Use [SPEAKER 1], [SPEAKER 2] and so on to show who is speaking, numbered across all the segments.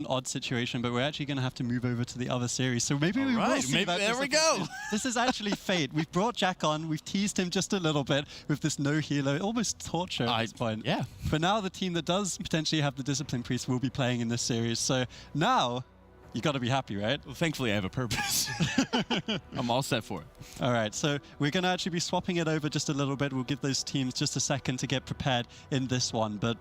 [SPEAKER 1] an odd situation, but we're actually going to have to move over to the other series. So maybe we will see that.
[SPEAKER 2] There we go.
[SPEAKER 1] This is actually fate. We've brought Jack on. We've teased him just a little bit with this no healer, almost torture at this point.
[SPEAKER 2] Yeah.
[SPEAKER 1] But now the team that does potentially have the Discipline Priest will be playing in this series. So now you got to be happy, right?
[SPEAKER 2] Well, thankfully, I have a purpose. I'm all set for it.
[SPEAKER 1] All right, so we're going to actually be swapping it over just a little bit. We'll give those teams just a second to get prepared in this one. But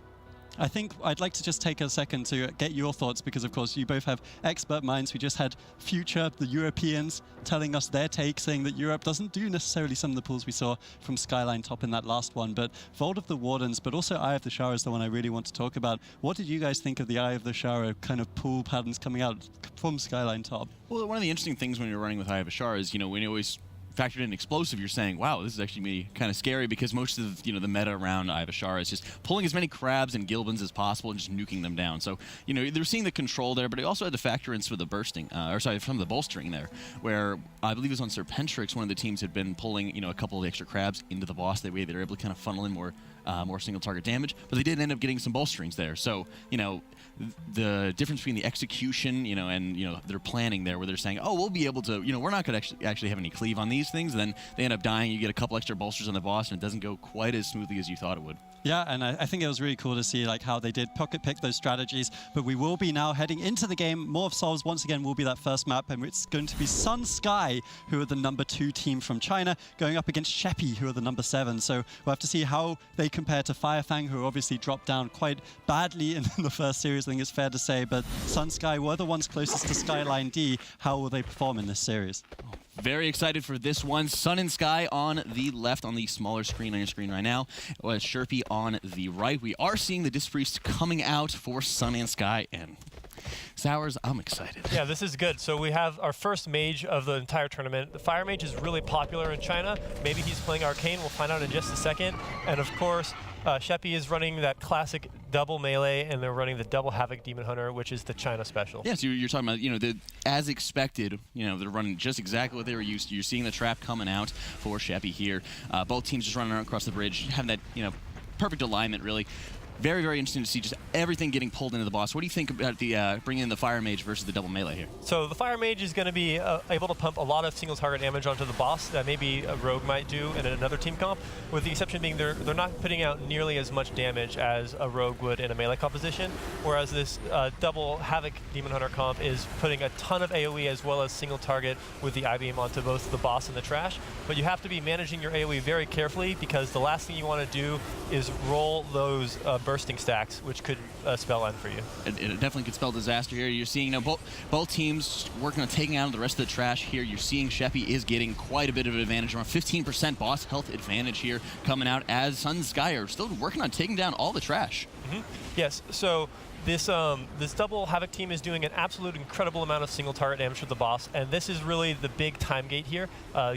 [SPEAKER 1] I think I'd like to just take a second to get your thoughts because, of course, you both have expert minds. We just had Future, the Europeans, telling us their take, saying that Europe doesn't do necessarily some of the pulls we saw from Skyline Top in that last one. But Vault of the Wardens, but also Eye of the Shara is the one I really want to talk about. What did you guys think of the Eye of the Shara kind of pull patterns coming out from Skyline Top?
[SPEAKER 2] Well, one of the interesting things when you're running with Eye of the Shara is, when you always factored in explosive, you're saying, wow, this is actually kind of scary because most of the meta around Eye of Ashara is just pulling as many crabs and Gilbans as possible and just nuking them down. So, they're seeing the control there, but it also had to factor in some of the bursting, from the bolstering there, where I believe it was on Serpentrix, one of the teams had been pulling, a couple of extra crabs into the boss. That way they were able to kind of funnel in more single target damage, but they did end up getting some bolsterings there. So, the difference between the execution, and, their planning there where they're saying, oh, we'll be able to, we're not going to actually have any cleave on these things, and then they end up dying, you get a couple extra bolsters on the boss, and it doesn't go quite as smoothly as you thought it would.
[SPEAKER 1] Yeah, and I think it was really cool to see how they did pocket pick those strategies, but we will be now heading into the game. More of Souls once again will be that first map, and it's going to be Sun Sky, who are the #2 team from China, going up against SHEPI, who are the #7. So we'll have to see how they compare to Firefang, who obviously dropped down quite badly in the first series, I think it's fair to say, but Sun Sky were the ones closest to Skyline D. How will they perform in this series?
[SPEAKER 2] Very excited for this one. Sun and Sky on the left on the smaller screen on your screen right now. SHEPI on the right. We are seeing the Disc Priest coming out for Sun and Sky, and Sours, I'm excited.
[SPEAKER 3] Yeah, this is good. So we have our first mage of the entire tournament. The Fire Mage is really popular in China. Maybe he's playing Arcane. We'll find out in just a second. And of course, SHEPI is running that classic double melee, and they're running the double Havoc Demon Hunter, which is the China special.
[SPEAKER 2] Yeah, so you're talking about, as expected, they're running just exactly what they were used to. You're seeing the trap coming out for SHEPI here. Both teams just running around across the bridge, having that, perfect alignment, really. Very, very interesting to see just everything getting pulled into the boss. What do you think about the bringing in the Fire Mage versus the double melee here?
[SPEAKER 3] So the Fire Mage is going to be able to pump a lot of single target damage onto the boss that maybe a Rogue might do in another team comp, with the exception being they're not putting out nearly as much damage as a Rogue would in a melee composition, whereas this double Havoc Demon Hunter comp is putting a ton of AoE as well as single target with the I-beam onto both the boss and the trash. But you have to be managing your AoE very carefully because the last thing you want to do is roll those bursting stacks, which could spell end for you.
[SPEAKER 2] It definitely could spell disaster here. You're seeing both teams working on taking out the rest of the trash here. You're seeing SHEPI is getting quite a bit of an advantage, around 15% boss health advantage here coming out, as Sun and Sky are still working on taking down all the trash.
[SPEAKER 3] Yes, so this double Havoc team is doing an absolute incredible amount of single target damage to the boss, and this is really the big time gate here.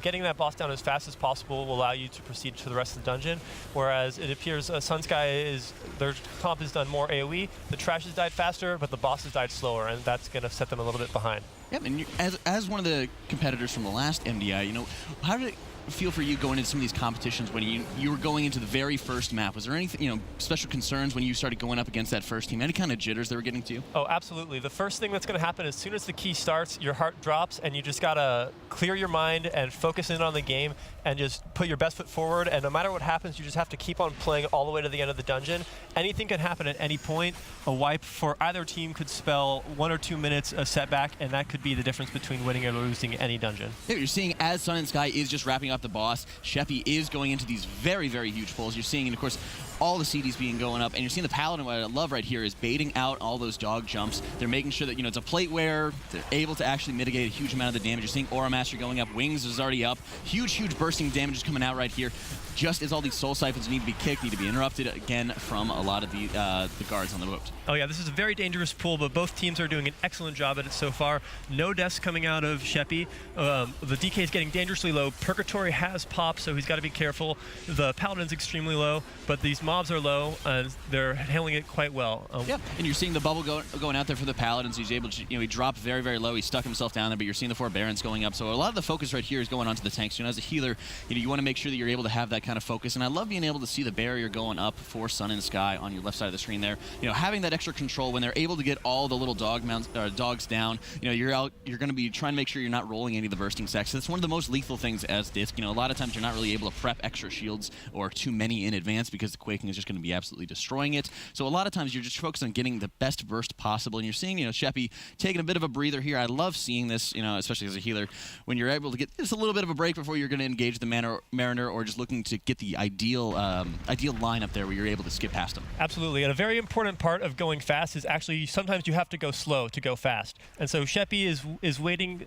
[SPEAKER 3] Getting that boss down as fast as possible will allow you to proceed to the rest of the dungeon, whereas it appears Sun Sky their comp has done more AoE, the trash has died faster, but the boss has died slower, and that's going to set them a little bit behind.
[SPEAKER 2] Yeah, and as one of the competitors from the last MDI, how did it feel for you going into some of these competitions when you were going into the very first map? Was there anything, special concerns when you started going up against that first team? Any kind of jitters that were getting to you?
[SPEAKER 3] Oh, absolutely. The first thing that's going to happen as soon as the key starts, your heart drops, and you just got to clear your mind and focus in on the game and just put your best foot forward. And no matter what happens, you just have to keep on playing all the way to the end of the dungeon. Anything can happen at any point. A wipe for either team could spell 1 or 2 minutes a setback, and that could be the difference between winning or losing any dungeon.
[SPEAKER 2] Yeah, you're seeing as Sun and Sky is just wrapping up the boss, SHEPI is going into these very, very huge pulls. You're seeing, and of course, all the CDs being going up, and you're seeing the Paladin. What I love right here is baiting out all those dog jumps. They're making sure that, it's a plate where they're able to actually mitigate a huge amount of the damage. You're seeing Aura Master going up, Wings is already up. Huge, huge bursting damage is coming out right here. Just as all these soul siphons need to be kicked, need to be interrupted again from a lot of the guards on the boat.
[SPEAKER 3] Oh yeah, this is a very dangerous pull, but both teams are doing an excellent job at it so far. No deaths coming out of SHEPI. The DK is getting dangerously low. Purgatory has popped, so he's got to be careful. The Paladin's extremely low, but these mobs are low, and they're handling it quite well.
[SPEAKER 2] Yeah, and you're seeing the bubble going out there for the Paladin, so he's able to, he dropped very, very low. He stuck himself down there, but you're seeing the 4 Barons going up. So a lot of the focus right here is going onto the tanks. As a healer, you want to make sure that you're able to have that kind of focus. And I love being able to see the barrier going up for Sun and Sky on your left side of the screen there. Having that extra control when they're able to get all the little dogs down. You're going to be trying to make sure you're not rolling any of the bursting sacks. That's one of the most lethal things as Disc. A lot of times you're not really able to prep extra shields or too many in advance because the quaking is just going to be absolutely destroying it. So a lot of times you're just focused on getting the best burst possible, and you're seeing, SHEPI taking a bit of a breather here. I love seeing this, especially as a healer, when you're able to get just a little bit of a break before you're going to engage the Mariner, or just looking to get the ideal line up there where you're able to skip past them.
[SPEAKER 3] Absolutely, and a very important part of going fast is actually sometimes you have to go slow to go fast. And so SHEPI is waiting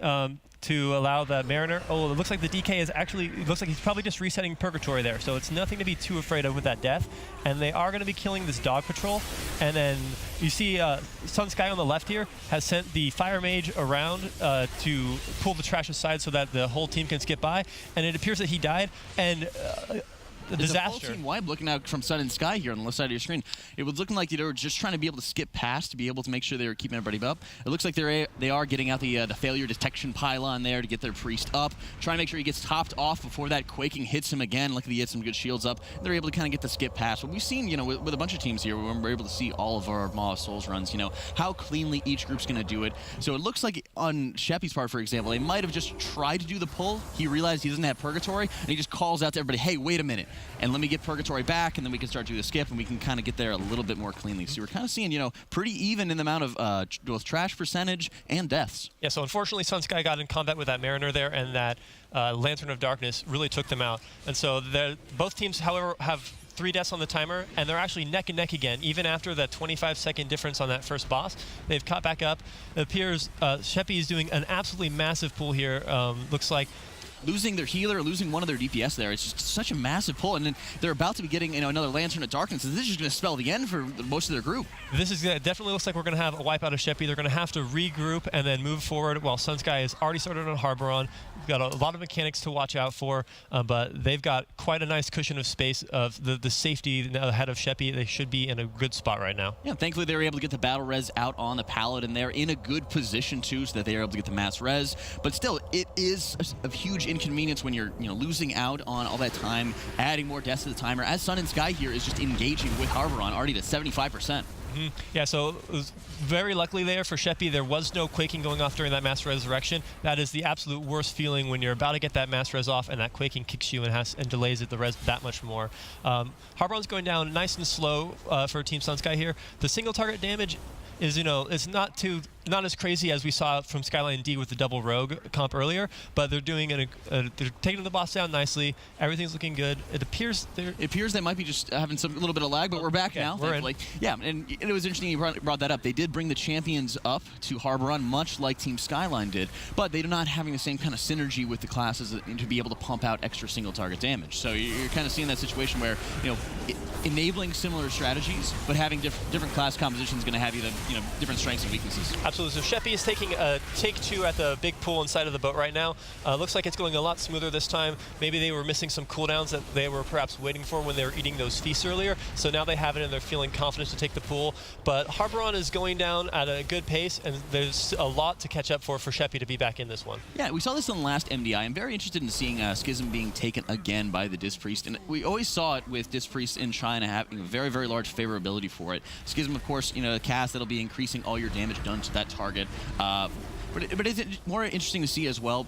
[SPEAKER 3] to allow the Mariner. Oh, it looks like the DK is actually, it looks like he's probably just resetting Purgatory there, so it's nothing to be too afraid of with that death. And they are going to be killing this dog patrol. And then you see Sun Sky on the left here has sent the Fire Mage around to pull the trash aside so that the whole team can skip by. And it appears that he died. And the disaster.
[SPEAKER 2] There's a full team wide looking out from Sun and Sky here on the left side of your screen. It was looking like they were just trying to be able to skip past to be able to make sure they were keeping everybody up. It looks like they are getting out the failure detection pylon there to get their priest up, trying to make sure he gets topped off before that quaking hits him again. Luckily, he had some good shields up. They're able to kind of get the skip past. But we've seen, with a bunch of teams here, when we're able to see all of our Maw of Souls runs, how cleanly each group's going to do it. So it looks like on SHEPI's part, for example, they might have just tried to do the pull. He realized he doesn't have Purgatory, and he just calls out to everybody, hey, wait a minute, and let me get Purgatory back, and then we can start doing the skip, and we can kind of get there a little bit more cleanly. So we're kind of seeing, pretty even in the amount of both trash percentage and deaths.
[SPEAKER 3] Yeah, so unfortunately, Sun Sky got in combat with that Mariner there, and that Lantern of Darkness really took them out. And so both teams, however, have 3 deaths on the timer, and they're actually neck and neck again, even after that 25-second difference on that first boss. They've caught back up. It appears SHEPI is doing an absolutely massive pull here. Looks like
[SPEAKER 2] losing their healer, losing one of their DPS there. It's just such a massive pull, and then they're about to be getting another Lantern of Darkness, and this is just going to spell the end for most of their group.
[SPEAKER 3] This is definitely looks like we're going to have a wipe out of SHEPI. They're going to have to regroup and then move forward, while Sun Sky has already started on Harboron. We've got a lot of mechanics to watch out for, but they've got quite a nice cushion of space of the safety ahead of SHEPI. They should be in a good spot right now.
[SPEAKER 2] Yeah, thankfully they were able to get the battle res out on the Paladin there in a good position too, so that they were able to get the mass res. But still, it is a huge inconvenience when you're losing out on all that time, adding more deaths to the timer, as Sun and Sky here is just engaging with Harboron already to 75%.
[SPEAKER 3] Yeah, so it was very luckily there for SHEPI. There was no quaking going off during that mass resurrection. That is the absolute worst feeling when you're about to get that mass res off and that quaking kicks you and delays the res that much more. Harboron's going down nice and slow for Team Sun Sky here. The single target damage is, it's not as crazy as we saw from Skyline D with the double rogue comp earlier, but they're doing they're taking the boss down nicely. Everything's looking good. It appears
[SPEAKER 2] they might be just having a little bit of lag, but we're back now.
[SPEAKER 3] We're
[SPEAKER 2] thankfully. Yeah, and it was interesting you brought that up. They did bring the champions up to Harboron, much like Team Skyline did, but they're not having the same kind of synergy with the classes to be able to pump out extra single target damage. So you're kind of seeing that situation where enabling similar strategies, but having different class compositions is going to have you different strengths and weaknesses.
[SPEAKER 3] Absolutely. So SHEPI is taking a take 2 at the big pool inside of the boat right now. Looks like it's going a lot smoother this time. Maybe they were missing some cooldowns that they were perhaps waiting for when they were eating those feasts earlier. So now they have it and they're feeling confident to take the pool. But Harboron is going down at a good pace, and there's a lot to catch up for SHEPI to be back in this one.
[SPEAKER 2] Yeah, we saw this in the last MDI. I'm very interested in seeing Schism being taken again by the Disc Priest. And we always saw it with Disc Priests in China having a very, very large favorability for it. Schism, of course, a cast that'll be increasing all your damage done to that target. But is it more interesting to see as well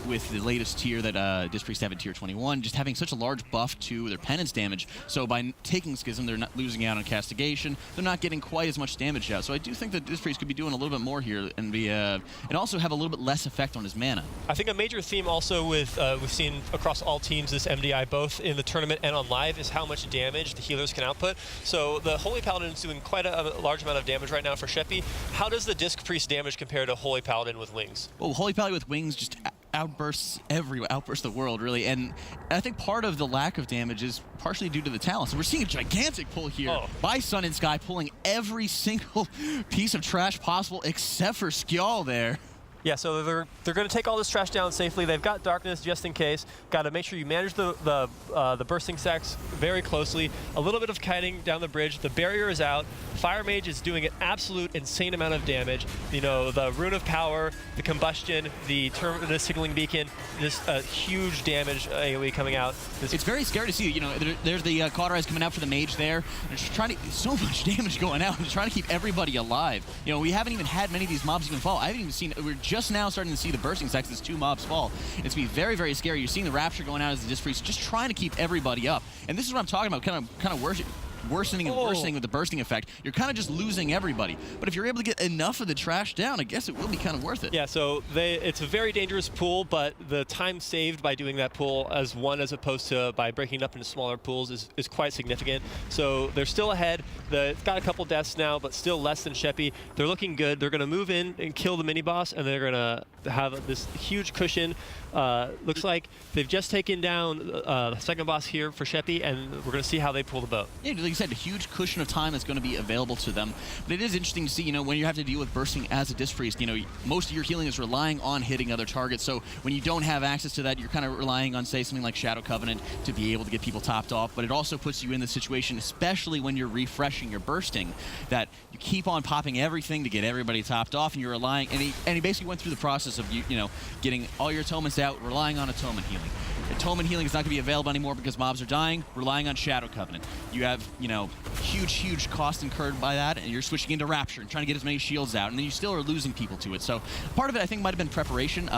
[SPEAKER 2] with the latest tier that Disc Priest have in tier 21, just having such a large buff to their penance damage. So by taking Schism, they're not losing out on castigation. They're not getting quite as much damage out. So I do think that Disc Priest could be doing a little bit more here and also have a little bit less effect on his mana.
[SPEAKER 3] I think a major theme also with we've seen across all teams this MDI, both in the tournament and on live, is how much damage the healers can output. So the Holy Paladin is doing quite a large amount of damage right now for SHEPI. How does the Disc Priest damage compare to Holy Paladin with wings?
[SPEAKER 2] Well, Holy Paladin with wings just outbursts everywhere, outbursts the world, really. And I think part of the lack of damage is partially due to the talents. We're seeing a gigantic pull here by Sun and Sky, pulling every single piece of trash possible except for Skjall there.
[SPEAKER 3] Yeah, so they're going to take all this trash down safely. They've got darkness just in case. Got to make sure you manage the bursting stacks very closely. A little bit of kiting down the bridge. The barrier is out. Fire Mage is doing an absolute insane amount of damage. You know, the Rune of Power, the Combustion, the Signaling Beacon, this huge damage AoE coming out.
[SPEAKER 2] It's very scary to see. You know, there's the Cauterize coming out for the Mage there. They're just trying to, so much damage going out. They're trying to keep everybody alive. You know, we haven't even had many of these mobs even fall. I haven't even seen, we're just now starting to see the bursting stacks as 2 mobs fall. It's be very, very scary. You're seeing the Rapture going out as the Disc Priest, just trying to keep everybody up. And this is what I'm talking about, kind of worsening and worsening with the bursting effect. You're kind of just losing everybody. But if you're able to get enough of the trash down, I guess it will be kind of worth it.
[SPEAKER 3] Yeah, so it's a very dangerous pool, but the time saved by doing that pool as opposed to by breaking it up into smaller pools is quite significant. So they're still ahead. It's got a couple deaths now, but still less than SHEPI. They're looking good. They're going to move in and kill the mini-boss, and they're going to have this huge cushion. Looks like they've just taken down the second boss here for SHEPI, and we're going to see how they pull the boat.
[SPEAKER 2] Yeah, like you said, a huge cushion of time that's going to be available to them. But it is interesting to see, you know, when you have to deal with bursting as a Disc Priest, you know, most of your healing is relying on hitting other targets. So when you don't have access to that, you're kind of relying on, say, something like Shadow Covenant to be able to get people topped off. But it also puts you in the situation, especially when you're refreshing your bursting, that you keep on popping everything to get everybody topped off, and you're relying, and he basically went through the process of, you know, getting all your atonements out, relying on atonement healing. Atonement healing is not going to be available anymore because mobs are dying, relying on Shadow Covenant. You have, you know, huge cost incurred by that, and you're switching into Rapture and trying to get as many shields out, and then you still are losing people to it. So part of it, I think, might have been preparation,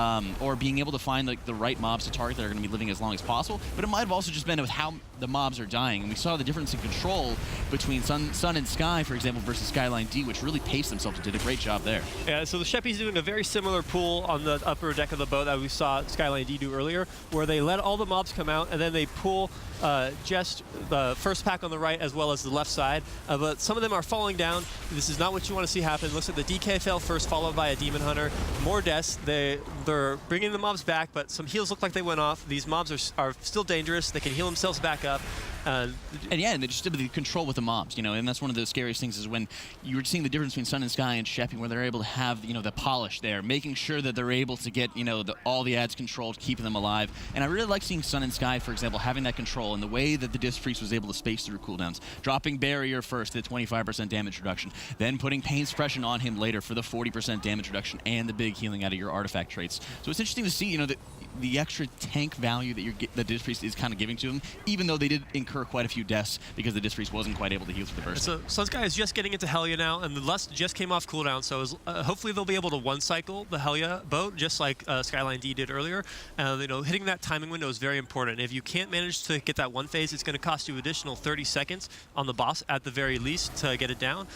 [SPEAKER 2] or being able to find like the right mobs to target that are going to be living as long as possible, but it might have also just been with how the mobs are dying. And we saw the difference in control between Sun and Sky, for example, versus Skyline D, which really paced themselves and did a great job there.
[SPEAKER 3] Yeah, so the SHEPI's doing a very similar pool on the upper deck of the boat that we saw Skyline D do earlier, where they let all the mobs come out, and then they pull just the first pack on the right as well as the left side. But some of them are falling down. This is not what you want to see happen. It looks like the DK fell first, followed by a Demon Hunter. More deaths. They're bringing the mobs back, but some heals look like they went off. These mobs are still dangerous. They can heal themselves back up.
[SPEAKER 2] And yeah, and they just did the control with the mobs, you know, and that's one of the scariest things is when you're seeing the difference between Sun and Sky and SHEPI, where they're able to have, you know, the polish there, making sure that they're able to get, you know, all the ads controlled, keeping them alive. And I really like seeing Sun and Sky, for example, having that control and the way that the Disc Priest was able to space through cooldowns, dropping Barrier first, the 25% damage reduction, then putting Pain Suppression on him later for the 40% damage reduction and the big healing out of your artifact traits. So it's interesting to see, you know, the extra tank value that the Disc Priest is kind of giving to them, even though they did incur quite a few deaths because the Disc Priest wasn't quite able to heal through the burst.
[SPEAKER 3] So Sunsky is just getting into Helia now, and the Lust just came off cooldown, so hopefully they'll be able to one-cycle the Helia boat, just like Skyline D did earlier. You know, hitting that timing window is very important. If you can't manage to get that one phase, it's going to cost you additional 30 seconds on the boss at the very least to get it down.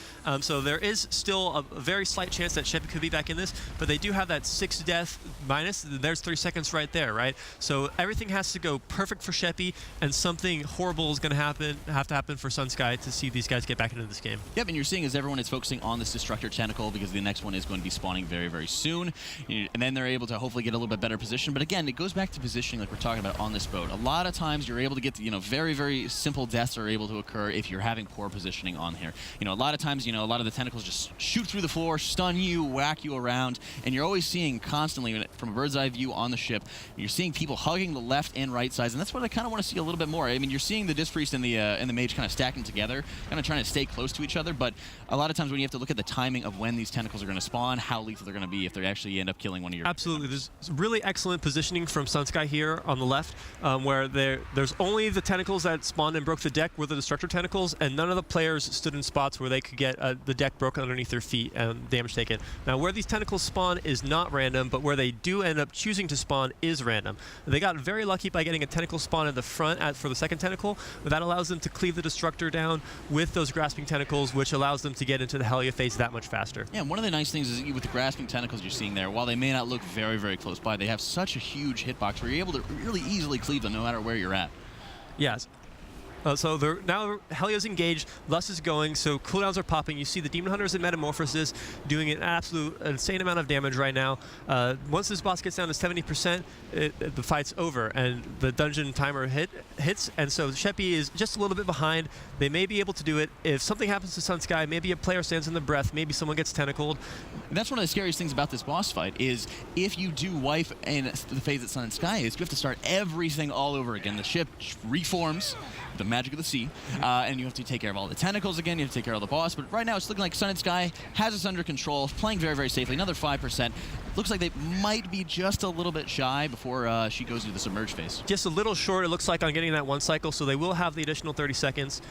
[SPEAKER 3] So there is still a very slight chance that SHEPI could be back in this, but they do have that 6 death minus. There's 3 seconds right there, right? So everything has to go perfect for SHEPI, and something horrible is going to have to happen for Sunsky to see these guys get back into this game.
[SPEAKER 2] Yep, and you're seeing as everyone is focusing on this Destructor Tentacle because the next one is going to be spawning very, very soon, and then they're able to hopefully get a little bit better position. But again, it goes back to positioning like we're talking about on this boat. A lot of times you're able to get, you know, very, very simple deaths are able to occur if you're having poor positioning on here. You know, a lot of times, you know, a lot of the tentacles just shoot through the floor, stun you, whack you around, and you're always seeing constantly from a bird's eye view on the ship, you're seeing people hugging the left and right sides, and that's what I kind of want to see a little bit more. I mean, you're seeing the Disc Priest and the Mage kind of stacking together, kind of trying to stay close to each other, but a lot of times when you have to look at the timing of when these tentacles are going to spawn, how lethal they're going to be if they actually end up killing one of your...
[SPEAKER 3] Absolutely. There's really excellent positioning from Sunsky here on the left, where there's only the tentacles that spawned and broke the deck were the Destructor Tentacles, and none of the players stood in spots where they could get the deck broken underneath their feet and damage taken. Now, where these tentacles spawn is not random, but where they do end up choosing to spawn is random. They got very lucky by getting a tentacle spawn at the front for the second tentacle, but that allows them to cleave the Destructor down with those Grasping Tentacles, which allows them to get into the Helia phase that much faster.
[SPEAKER 2] Yeah, one of the nice things is with the Grasping Tentacles you're seeing there, while they may not look very, very close by, they have such a huge hitbox where you're able to really easily cleave them no matter where you're at.
[SPEAKER 3] Yes. So now Helia's engaged, Lust is going, so cooldowns are popping. You see the Demon Hunters and Metamorphosis doing an absolute insane amount of damage right now. Once this boss gets down to 70%, the fight's over, and the dungeon timer hits, and so SHEPI is just a little bit behind. They may be able to do it. If something happens to Sunsky, maybe a player stands in the breath, maybe someone gets tentacled.
[SPEAKER 2] And that's one of the scariest things about this boss fight is if you do wipe in the phase that Sun and Sky is, you have to start everything all over again. The ship reforms, the magic of the sea, and you have to take care of all the tentacles again, you have to take care of the boss, but right now it's looking like Sun and Sky has us under control, playing very, very safely, another 5%. Looks like they might be just a little bit shy before she goes into the submerge phase.
[SPEAKER 3] Just a little short, it looks like, on getting that one cycle, so they will have the additional 30 seconds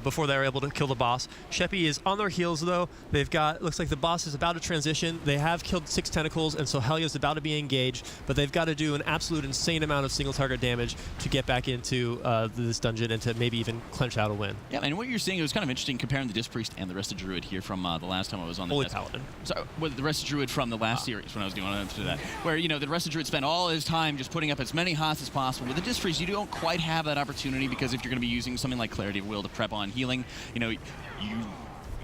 [SPEAKER 3] before they're able to kill the boss. SHEPI is on their heels, though. They've got, looks like the boss is about to transition. They have killed 6 tentacles, and so Helia's about to be engaged, but they've got to do an absolute insane amount of single target damage to get back into this dungeon and to maybe even clench out a win.
[SPEAKER 2] Yeah, and what you're seeing, it was kind of interesting comparing the Disc Priest and the Rested Druid here from the last time I was on the
[SPEAKER 3] Holy Paladin.
[SPEAKER 2] Sorry, the Rested Druid from the last series when I was doing that, where, you know, the Rested Druid spent all his time just putting up as many hots as possible. With the Disc Priest, you don't quite have that opportunity because if you're going to be using something like Clarity of Will to prep on healing, you know, you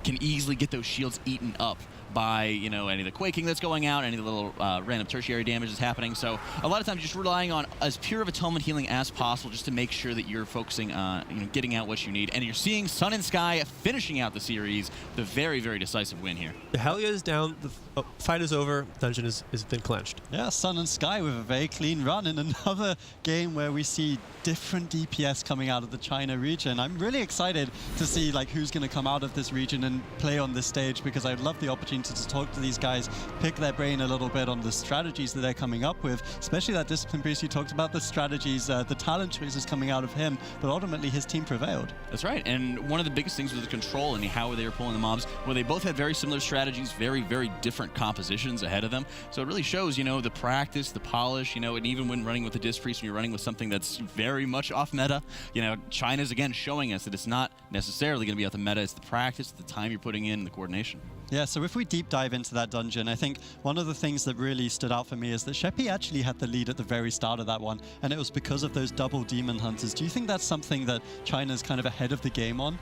[SPEAKER 2] can easily get those shields eaten up by, you know, any of the quaking that's going out, any of the little random tertiary damage that's happening. So a lot of times just relying on as pure of atonement healing as possible just to make sure that you're focusing on, you know, getting out what you need. And you're seeing Sun and Sky finishing out the series, the very, very decisive win here.
[SPEAKER 3] The Helia is down, the fight is over, dungeon has been clenched.
[SPEAKER 1] Yeah, Sun and Sky with a very clean run in another game where we see different DPS coming out of the China region. I'm really excited to see like who's going to come out of this region and play on this stage, because I'd love the opportunity to talk to these guys, pick their brain a little bit on the strategies that they're coming up with, especially that Discipline Priest you talked about, the strategies, the talent choices coming out of him, but ultimately his team prevailed.
[SPEAKER 2] That's right, and one of the biggest things was the control and how they were pulling the mobs, where they both had very similar strategies, very, very different compositions ahead of them. So it really shows, you know, the practice, the polish, you know, and even when running with the Disc Priest, when you're running with something that's very much off meta, you know, China's again showing us that it's not necessarily going to be off the meta, it's the practice, the time you're putting in, the coordination.
[SPEAKER 1] Yeah, so if we deep dive into that dungeon, I think one of the things that really stood out for me is that SHEPI actually had the lead at the very start of that one, and it was because of those double Demon Hunters. Do you think that's something that China's kind of ahead of the game on?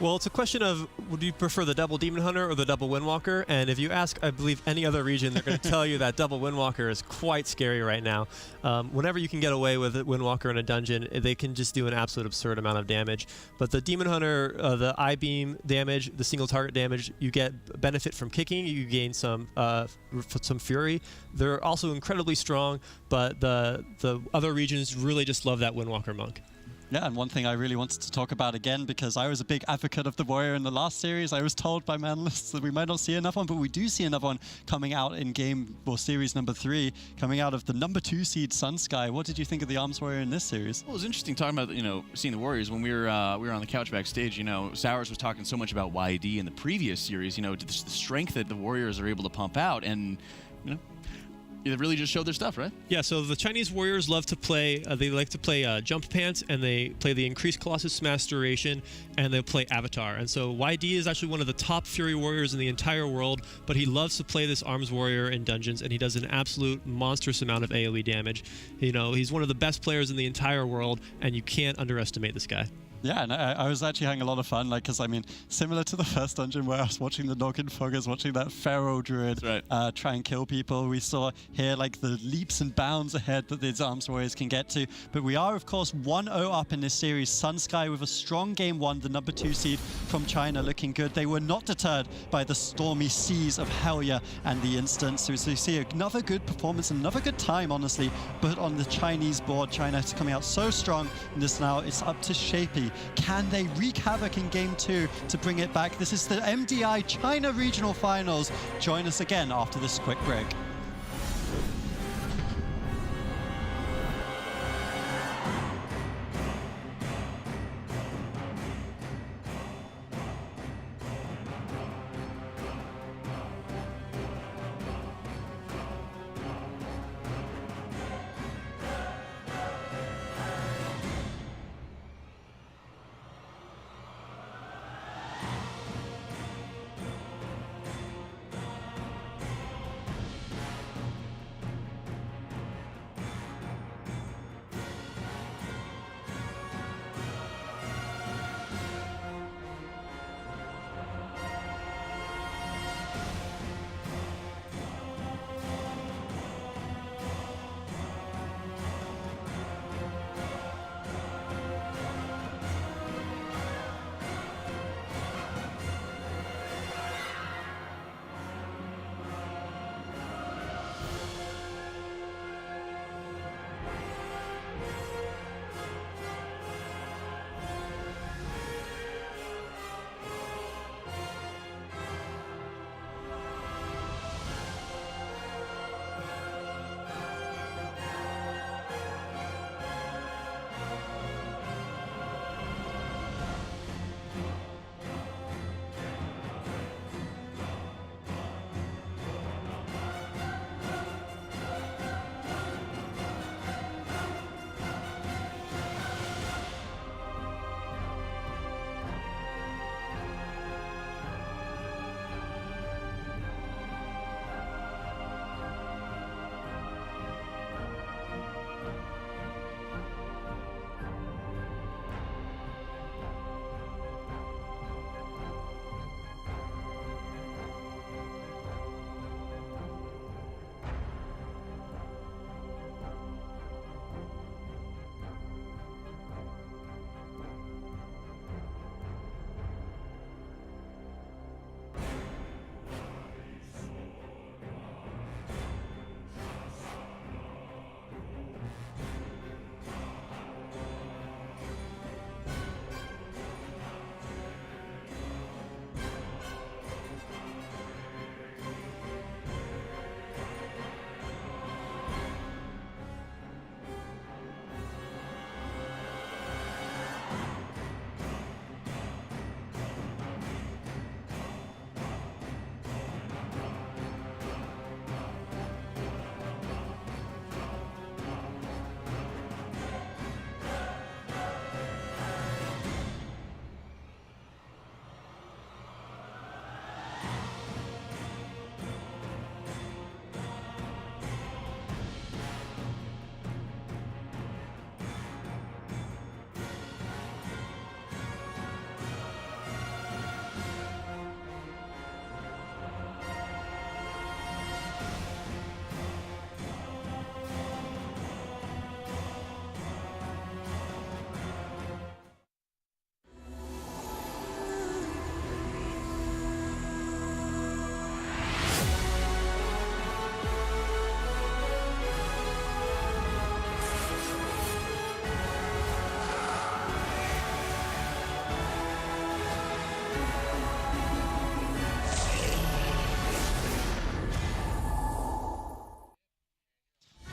[SPEAKER 3] Well, it's a question of, would you prefer the double Demon Hunter or the double Windwalker? And if you ask, I believe, any other region, they're going to tell you that double Windwalker is quite scary right now. Whenever you can get away with a Windwalker in a dungeon, they can just do an absolute absurd amount of damage. But the Demon Hunter, the I-beam damage, the single target damage, you get benefit from kicking, you gain some fury. They're also incredibly strong, but the other regions really just love that Windwalker monk.
[SPEAKER 1] Yeah, and one thing I really wanted to talk about again, because I was a big advocate of the Warrior in the last series. I was told by my analysts that we might not see enough one, but we do see another one coming out in game, or series number 3, coming out of the number 2 seed Sunsky. What did you think of the Arms Warrior in this series?
[SPEAKER 2] Well, it was interesting talking about, you know, seeing the Warriors when we were on the couch backstage. You know, Sowers was talking so much about YD in the previous series. You know, the strength that the Warriors are able to pump out, and you know, they really just showed their stuff, right?
[SPEAKER 3] Yeah, so the Chinese Warriors love to play, they like to play Jump Pants, and they play the Increased Colossus Smash Duration, and they play Avatar. And so YD is actually one of the top Fury Warriors in the entire world, but he loves to play this Arms Warrior in dungeons, and he does an absolute monstrous amount of AoE damage. You know, he's one of the best players in the entire world, and you can't underestimate this guy.
[SPEAKER 1] Yeah, and I was actually having a lot of fun, like, because I mean, similar to the first dungeon where I was watching the Noggin Foggers, watching that Pharaoh Druid try and kill people, we saw here like the leaps and bounds ahead that these Arms Warriors can get to. But we are, of course, 1-0 up in this series. Sunsky with a strong game 1, the number 2 seed from China, looking good. They were not deterred by the stormy seas of Helia and the instance. So you see another good performance, another good time, honestly, but on the Chinese board. China is coming out so strong in this now. It's up to SHEPI. Can they wreak havoc in game 2 to bring it back? This is the MDI China Regional Finals. Join us again after this quick break.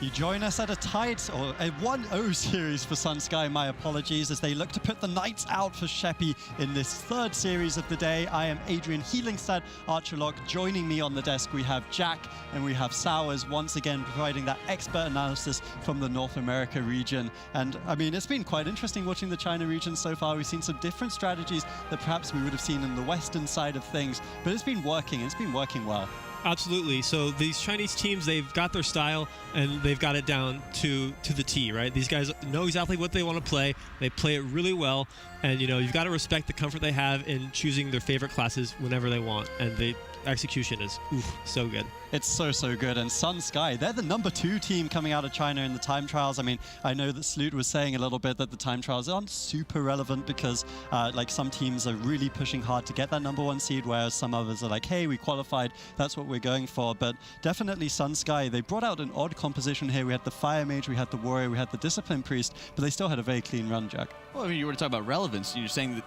[SPEAKER 1] You join us at a tight, or a 1-0 series for Sunsky. My apologies, as they look to put the Knights out for SHEPI in this third series of the day. I am Adrian Healingstad, Archerlock. Joining me on the desk, we have Jack and we have Sowers, once again providing that expert analysis from the North America region. And I mean, it's been quite interesting watching the China region so far. We've seen some different strategies that perhaps we would have seen in the Western side of things, but it's been working. It's been working well.
[SPEAKER 3] Absolutely. So these Chinese teams, they've got their style and they've got it down to the T, right? These guys know exactly what they want to play. They play it really well. And, you know, you've got to respect the comfort they have in choosing their favorite classes whenever they want. And the execution is so good.
[SPEAKER 1] It's so good. And Sunsky, they're the #2 team coming out of China in the time trials. I mean, I know that Sloot was saying a little bit that the time trials aren't super relevant because like some teams are really pushing hard to get that #1 seed, whereas some others are like, hey, we qualified, that's what we're going for. But definitely Sunsky, they brought out an odd composition here. We had the Fire Mage, we had the Warrior, we had the Discipline Priest, but they still had a very clean run, Jack.
[SPEAKER 2] Well, I mean, you were to talk about relevance. You're saying that,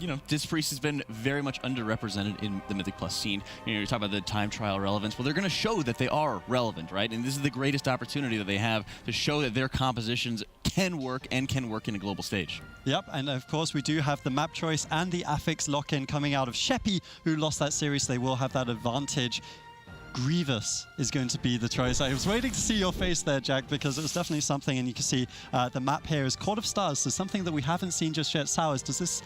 [SPEAKER 2] you know, Disc Priest has been very much underrepresented in the Mythic Plus scene. You know, you're talking about the time trial relevance. Well, they're going to show that they are relevant, right? And this is the greatest opportunity that they have to show that their compositions can work and can work in a global stage.
[SPEAKER 1] Yep, and of course we do have the map choice and the affix lock-in coming out of SHEPI, who lost that series. They will have that advantage. Grievous is going to be the choice. I was waiting to see your face there, Jack, because it was definitely something, and you can see the map here is Court of Stars, so something that we haven't seen just yet. Sowers, does this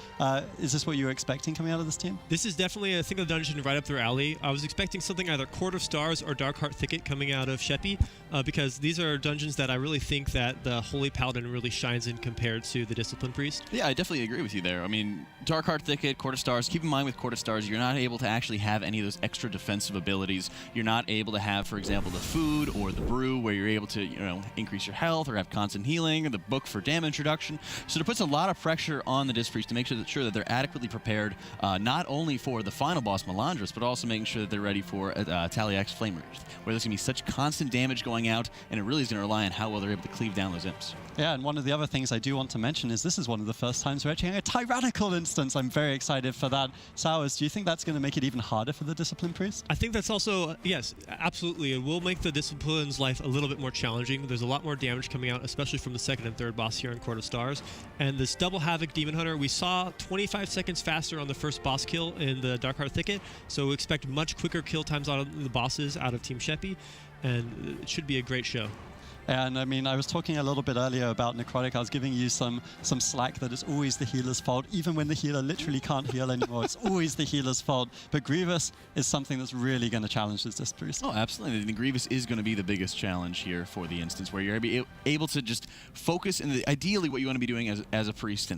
[SPEAKER 1] is this what you were expecting coming out of this team?
[SPEAKER 3] This is definitely a single dungeon right up their alley. I was expecting something either Court of Stars or Darkheart Thicket coming out of SHEPI, because these are dungeons that I really think that the Holy Paladin really shines in compared to the Discipline Priest.
[SPEAKER 2] Yeah, I definitely agree with you there. I mean, Darkheart Thicket, Court of Stars, keep in mind with Court of Stars, you're not able to actually have any of those extra defensive abilities. You're not able to have, for example, the food or the brew where you're able to, you know, increase your health or have constant healing, or the book for damage reduction. So it puts a lot of pressure on the Disc Priest to make sure that they're adequately prepared, not only for the final boss, Melandris, but also making sure that they're ready for Taliax Flame Wraith, where there's going to be such constant damage going out, and it really is going to rely on how well they're able to cleave down those imps.
[SPEAKER 1] Yeah, and one of the other things I do want to mention is this is one of the first times we're actually having a tyrannical instance. I'm very excited for that. Sowers, do you think that's going to make it even harder for the Discipline Priest?
[SPEAKER 3] I think that's also, yes, absolutely. It will make the Discipline's life a little bit more challenging. There's a lot more damage coming out, especially from the second and third boss here in Court of Stars. And this Double Havoc Demon Hunter, we saw 25 seconds faster on the first boss kill in the Darkheart Thicket, so we expect much quicker kill times out of the bosses out of Team SHEPI, and it should be a great show.
[SPEAKER 1] And I mean, I was talking a little bit earlier about Necrotic. I was giving you some slack that it's always the healer's fault, even when the healer literally can't heal anymore. It's always the healer's fault. But Grievous is something that's really going to challenge this Disc Priest.
[SPEAKER 2] Oh, absolutely. The Grievous is going to be the biggest challenge here for the instance, where you're able to just focus. And ideally, what you want to be doing as a priest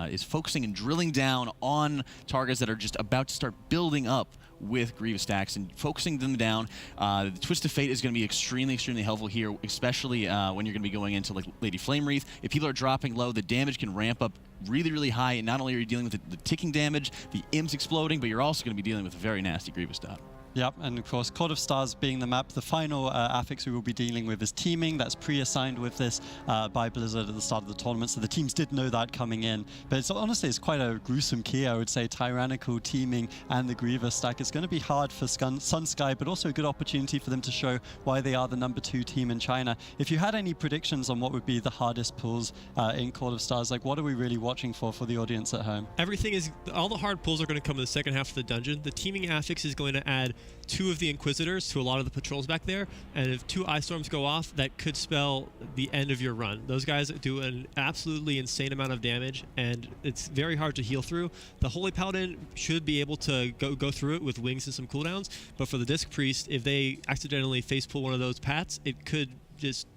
[SPEAKER 2] is focusing and drilling down on targets that are just about to start building up with Grievous stacks and focusing them down. The Twist of Fate is going to be extremely helpful here, especially when you're going to be going into like Lady Flame Wreath. If people are dropping low, the damage can ramp up really high, and not only are you dealing with the ticking damage, the imps exploding, but you're also going to be dealing with a very nasty Grievous dot.
[SPEAKER 1] Yep, and of course, Court of Stars being the map, the final affix we will be dealing with is teaming. That's pre-assigned with this by Blizzard at the start of the tournament, so the teams did know that coming in. But it's honestly, it's quite a gruesome key, I would say, tyrannical, teaming, and the Grievous stack. It's going to be hard for Sunsky, but also a good opportunity for them to show why they are the #2 team in China. If you had any predictions on what would be the hardest pulls in Court of Stars, like what are we really watching for the audience at home?
[SPEAKER 3] Everything is, all the hard pulls are going to come in the second half of the dungeon. The teaming affix is going to add 2 of the Inquisitors to a lot of the patrols back there, and if 2 Ice Storms go off, that could spell the end of your run. Those guys do an absolutely insane amount of damage, and it's very hard to heal through. The Holy Paladin should be able to go through it with wings and some cooldowns, but for the Disc Priest, if they accidentally face pull one of those pats, it could just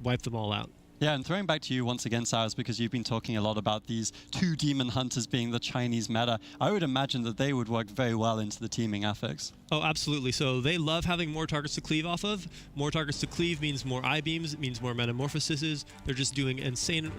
[SPEAKER 3] wipe them all out.
[SPEAKER 1] Yeah, and throwing back to you once again, Sowers, because you've been talking a lot about these 2 Demon Hunters being the Chinese meta. I would imagine that they would work very well into the teaming affix.
[SPEAKER 3] Oh, absolutely. So they love having more targets to cleave off of. More targets to cleave means more I-beams, it means more metamorphoses. They're just doing insane.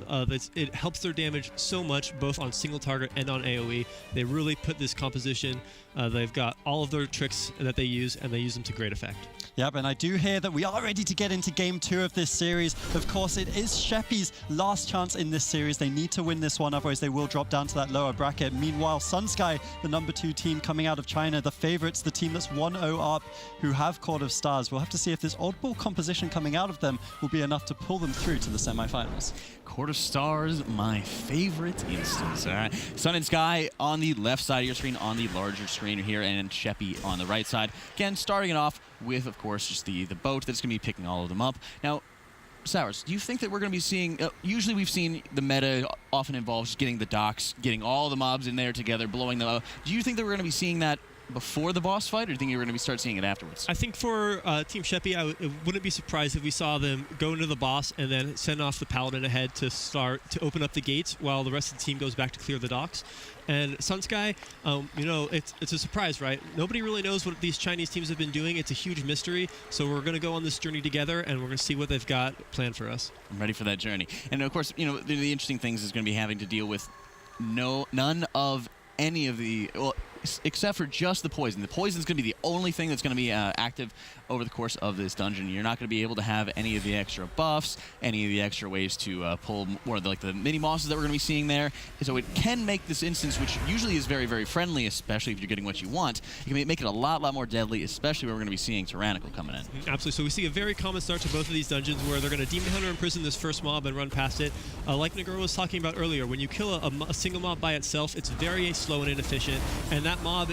[SPEAKER 3] It helps their damage so much, both on single target and on AoE. They really put this composition. They've got all of their tricks that they use, and they use them to great effect.
[SPEAKER 1] Yep, and I do hear that we are ready to get into Game 2 of this series. Of course, it is SHEPI's last chance in this series. They need to win this one, otherwise they will drop down to that lower bracket. Meanwhile, SunSky, the number 2 team coming out of China, the favorites, the team that's 1-0 up, who have Court of Stars. We'll have to see if this oddball composition coming out of them will be enough to pull them through to the semifinals.
[SPEAKER 2] Court of Stars, my favorite instance. All right, Sun and Sky on the left side of your screen, on the larger screen here, and SHEPI on the right side. Again, starting it off with, of course, just the boat that's going to be picking all of them up. Now, Sours, do you think that we're going to be seeing, usually we've seen the meta often involves just getting the docks, getting all the mobs in there together, blowing them up. Do you think that we're going to be seeing that before the boss fight, or do you think you're going to start seeing it afterwards?
[SPEAKER 3] I think for Team SHEPI, I wouldn't be surprised if we saw them go into the boss and then send off the Paladin ahead to open up the gates while the rest of the team goes back to clear the docks. And SunSky, you know, it's a surprise, right? Nobody really knows what these Chinese teams have been doing. It's a huge mystery. So we're going to go on this journey together, and we're going to see what they've got planned for us.
[SPEAKER 2] I'm ready for that journey. And of course, you know, the interesting things is going to be having to deal with none of any of the, well, except for just the poison. The poison is going to be the only thing that's going to be active over the course of this dungeon. You're not going to be able to have any of the extra buffs, any of the extra ways to pull more of the mini bosses that we're going to be seeing there. So it can make this instance, which usually is very, very friendly, especially if you're getting what you want, it can make it a lot more deadly, especially where we're going to be seeing Tyrannical coming in.
[SPEAKER 3] Absolutely. So we see a very common start to both of these dungeons where they're going to Demon Hunter imprison this first mob and run past it. Like Nagoro was talking about earlier, when you kill a single mob by itself, it's very slow and inefficient, and that mob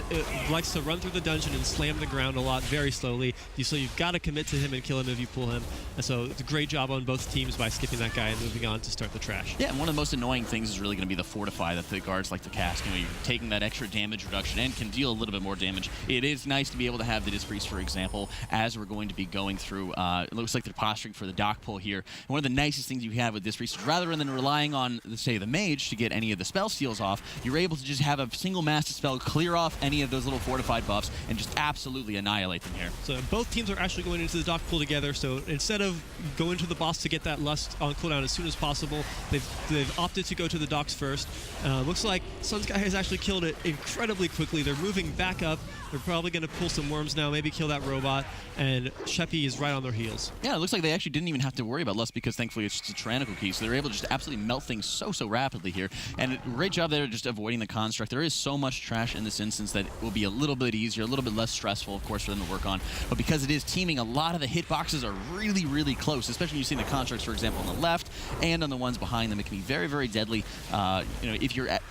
[SPEAKER 3] likes to run through the dungeon and slam the ground a lot very slowly. So you've got to commit to him and kill him if you pull him. And so it's a great job on both teams by skipping that guy and moving on to start the trash.
[SPEAKER 2] Yeah, and one of the most annoying things is really going to be the Fortify that the guards like to cast. You know, you're taking that extra damage reduction and can deal a little bit more damage. It is nice to be able to have the Disc Priest, for example, as we're going to be going through. It looks like they're posturing for the dock pull here. And one of the nicest things you have with Disc Priest is rather than relying on, say, the mage to get any of the spell steals off, you're able to just have a single master spell clear off any of those little fortified buffs and just absolutely annihilate them here.
[SPEAKER 3] So both teams are actually going into the dock pull together, so instead of going to the boss to get that lust on cooldown as soon as possible, they've opted to go to the docks first. Looks like SunSky has actually killed it incredibly quickly. They're moving back up. They're probably going to pull some worms now, maybe kill that robot, and SHEPI is right on their heels.
[SPEAKER 2] Yeah, it looks like they actually didn't even have to worry about lust because thankfully it's just a tyrannical key, so they're able to just absolutely melt things so rapidly here. And great job there just avoiding the construct. There is so much trash in this instance that it will be a little bit easier, a little bit less stressful, of course, for them to work on. But because it is teaming, a lot of the hitboxes are really close, especially when you see the constructs, for example, on the left and on the ones behind them. It can be very deadly. You know, if you're at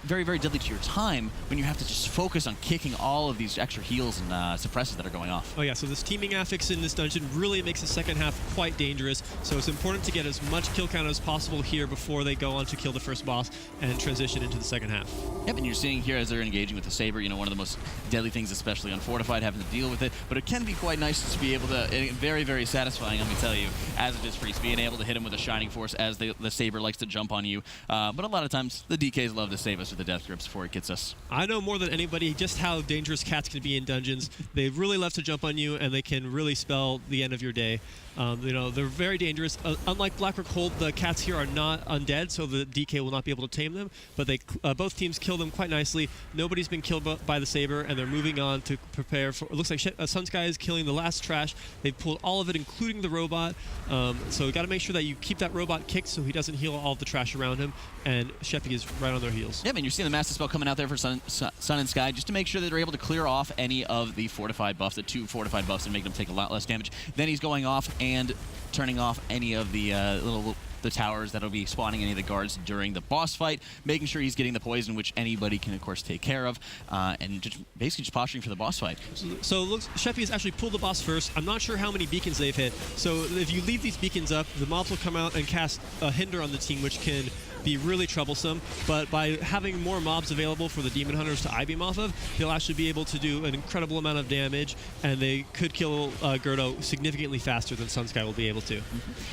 [SPEAKER 2] very deadly to your time when you have to just focus on kicking all of these extra heals and suppressors that are going off.
[SPEAKER 3] Oh yeah, so this teaming affix in this dungeon really makes the second half quite dangerous. So it's important to get as much kill count as possible here before they go on to kill the first boss and transition into the second half.
[SPEAKER 2] Yep, and you're seeing here as they're engaging with the Saber, you know, one of the most deadly things, especially on Fortified, having to deal with it. But it can be quite nice to be able to, very satisfying, let me tell you, as a Disc Priest, being able to hit him with a Shining Force as the Saber likes to jump on you. But a lot of times, the DKs love to save us with the Death Grips before it gets us.
[SPEAKER 3] I know more than anybody just how dangerous cats can be in dungeons. They really love to jump on you, and they can really spell the end of your day. You know, they're very dangerous. Unlike Blackrock Hold, the cats here are not undead, so the DK will not be able to tame them, but they both teams kill them quite nicely. Nobody's been killed by the Saber, and they're moving on to prepare for, it looks like SunSky is killing the last trash. They've pulled all of it, including the robot, so you got to make sure that you keep that robot kicked so he doesn't heal all of the trash around him, and SHEPI is right on their heels.
[SPEAKER 2] Yeah, and you're seeing the Master Spell coming out there for Sun and Sky just to make sure that they're able to clear off any of the fortified buffs, the 2 fortified buffs, and make them take a lot less damage. Then he's going off and turning off any of the the towers that'll be spawning any of the guards during the boss fight, making sure he's getting the poison, which anybody can, of course, take care of, and basically just posturing for the boss fight.
[SPEAKER 3] So it looks SHEPI has actually pulled the boss first. I'm not sure how many beacons they've hit. So if you leave these beacons up, the mobs will come out and cast a hinder on the team, which can be really troublesome, but by having more mobs available for the Demon Hunters to I-beam off of, they'll actually be able to do an incredible amount of damage, and they could kill Gerdo significantly faster than SunSky will be able to.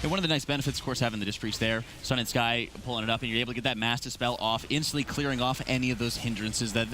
[SPEAKER 2] And one of the nice benefits, of course, having the Disc Priest there, Sun and Sky pulling it up, and you're able to get that Master Spell off, instantly clearing off any of those hindrances that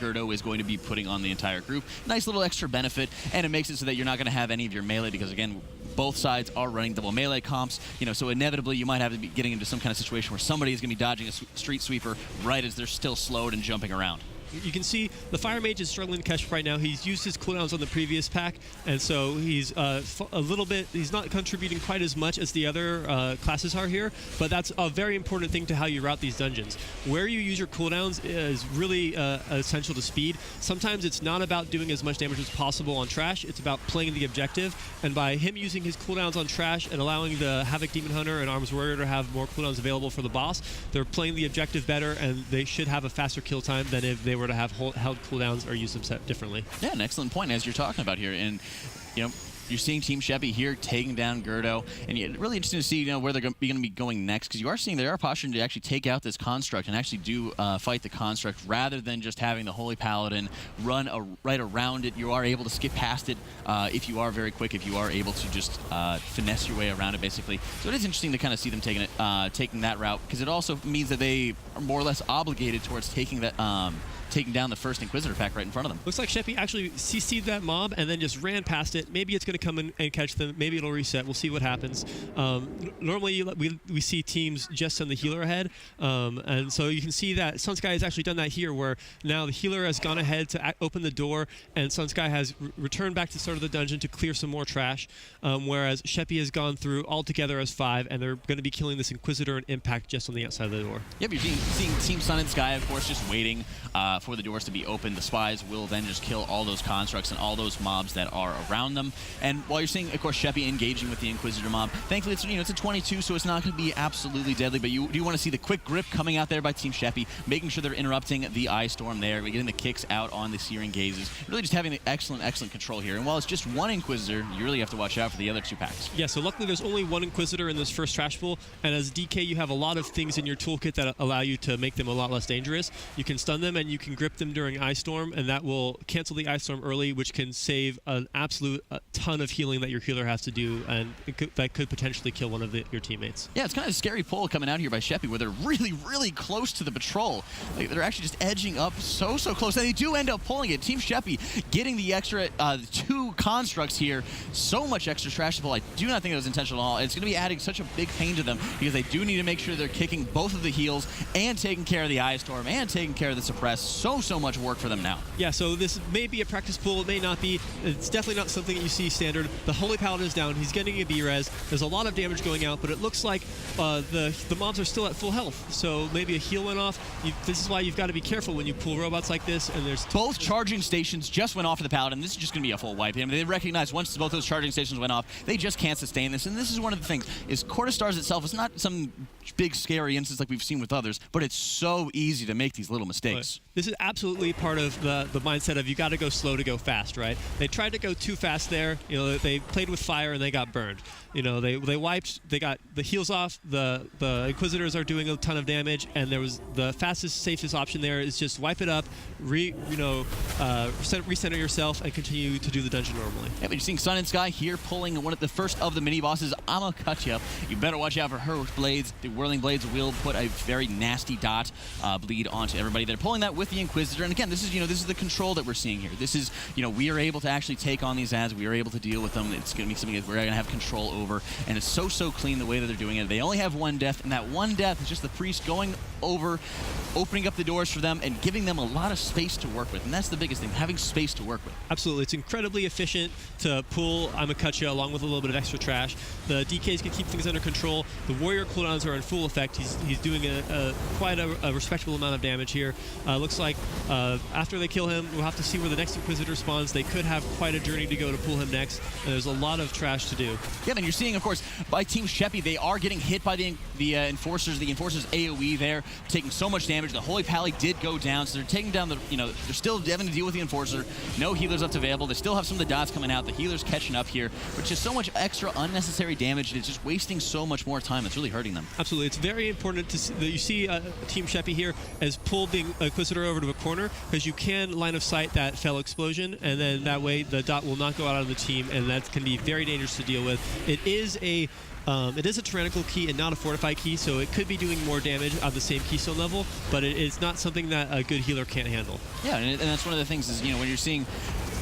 [SPEAKER 2] Gerdo is going to be putting on the entire group. Nice little extra benefit, and it makes it so that you're not going to have any of your melee, because again, both sides are running double melee comps, you know, so inevitably you might have to be getting into some kind of situation where somebody is going to be dodging a street sweeper right as they're still slowed and jumping around.
[SPEAKER 3] You can see the Fire Mage is struggling to catch right now. He's used his cooldowns on the previous pack, and so he's a little bit, he's not contributing quite as much as the other classes are here, but that's a very important thing to how you route these dungeons. Where you use your cooldowns is really essential to speed. Sometimes it's not about doing as much damage as possible on trash, it's about playing the objective, and by him using his cooldowns on trash and allowing the Havoc Demon Hunter and Arms Warrior to have more cooldowns available for the boss, they're playing the objective better, and they should have a faster kill time than if they were to have held cooldowns or use them set differently.
[SPEAKER 2] Yeah, an excellent point as you're talking about here. And, you know, you're seeing Team SHEPI here taking down Gerdo, and it's really interesting to see, you know, where they're going to be going next, because you are seeing they are posturing to actually take out this construct and actually do fight the construct rather than just having the Holy Paladin run right around it. You are able to skip past it if you are very quick, if you are able to just finesse your way around it, basically. So it is interesting to kind of see them taking that route, because it also means that they are more or less obligated towards taking that. Taking down the first Inquisitor pack right in front of them.
[SPEAKER 3] Looks like SHEPI actually CC'd that mob and then just ran past it. Maybe it's going to come in and catch them. Maybe it'll reset. We'll see what happens. Normally, we see teams just send the healer ahead. And so you can see that Sunsky has actually done that here, where now the healer has gone ahead to open the door, and Sunsky has returned back to the start of the dungeon to clear some more trash, whereas SHEPI has gone through all together as 5, and they're going to be killing this Inquisitor and Impact just on the outside of the door.
[SPEAKER 2] Yep, you're seeing Team Sun and Sky, of course, just waiting for the doors to be open. The spies will then just kill all those constructs and all those mobs that are around them. And while you're seeing, of course, SHEPI engaging with the Inquisitor mob, thankfully it's, you know, it's a 22, so it's not going to be absolutely deadly. But you do want to see the quick grip coming out there by Team SHEPI, making sure they're interrupting the Eye Storm there, getting the kicks out on the Searing Gazes, really just having the excellent control here. And while it's just one Inquisitor, you really have to watch out for the other 2 packs.
[SPEAKER 3] Yeah, so luckily there's only one Inquisitor in this first trash pool, and as DK you have a lot of things in your toolkit that allow you to make them a lot less dangerous. You can stun them and you can grip them during Eye Storm, and that will cancel the Ice Storm early, which can save an absolute ton of healing that your healer has to do, and that could potentially kill one of your teammates.
[SPEAKER 2] Yeah, it's kind of a scary pull coming out here by SHEPI, where they're really, really close to the patrol. Like, they're actually just edging up so close, and they do end up pulling it. Team SHEPI getting the extra 2 constructs here. So much extra trash to pull. I do not think it was intentional at all. It's going to be adding such a big pain to them, because they do need to make sure they're kicking both of the heals and taking care of the Eye Storm and taking care of the Suppress. So much work for them now.
[SPEAKER 3] Yeah, so this may be a practice pool, it may not be. It's definitely not something that you see standard. The Holy Paladin is down, he's getting a B-res. There's a lot of damage going out, but it looks like the mobs are still at full health. So maybe a heal went off. This is why you've got to be careful when you pull robots like this, and there's...
[SPEAKER 2] Both charging stations just went off for the Paladin. This is just going to be a full wipe. I mean, they recognize once both those charging stations went off, they just can't sustain this. And this is one of the things, is Court of Stars itself is not some big scary instance like we've seen with others, but it's so easy to make these little mistakes.
[SPEAKER 3] This is absolutely part of the mindset of you got to go slow to go fast, right? They tried to go too fast there. You know, they played with fire and they got burned. You know, they wiped, they got the heals off, the Inquisitors are doing a ton of damage, and there was the fastest, safest option there is just wipe it up, recenter yourself, and continue to do the dungeon normally.
[SPEAKER 2] Yeah, but you're seeing Sun and Sky here pulling the first of the mini bosses, Amakutya. You better watch out for her blades. The Whirling Blades will put a very nasty dot bleed onto everybody. They're pulling that with the Inquisitor, and again, this is the control that we're seeing here. This is, we are able to actually take on these ads. We are able to deal with them. It's going to be something that we're going to have control over, and it's so clean the way that they're doing it. They only have 1 death, and that 1 death is just the priest going over, opening up the doors for them, and giving them a lot of space to work with, and that's the biggest thing, having space to work with.
[SPEAKER 3] Absolutely. It's incredibly efficient to pull Amakutya along with a little bit of extra trash. The DKs can keep things under control. The warrior cooldowns are in full effect. He's doing quite a respectable amount of damage here. Looks like after they kill him, we'll have to see where the next Inquisitor spawns. They could have quite a journey to go to pull him next, and there's a lot of trash to do.
[SPEAKER 2] Yeah, and you're seeing, of course, by Team SHEPI, they are getting hit by the Enforcers. The Enforcers AoE there, taking so much damage. The Holy Pally did go down, so they're taking down they're still having to deal with the Enforcer. No healers left available. They still have some of the dots coming out. The healers catching up here, which is so much extra unnecessary damage. It's just wasting so much more time. It's really hurting them.
[SPEAKER 3] Absolutely. It's very important to see that you see Team SHEPI here has pulled the Inquisitor over to a corner, because you can line of sight that fell explosion, and then that way the dot will not go out of the team, and that can be very dangerous to deal with. It is a tyrannical key and not a fortified key, so it could be doing more damage on the same keystone level, but it is not something that a good healer can't handle.
[SPEAKER 2] Yeah, and that's one of the things is, when you're seeing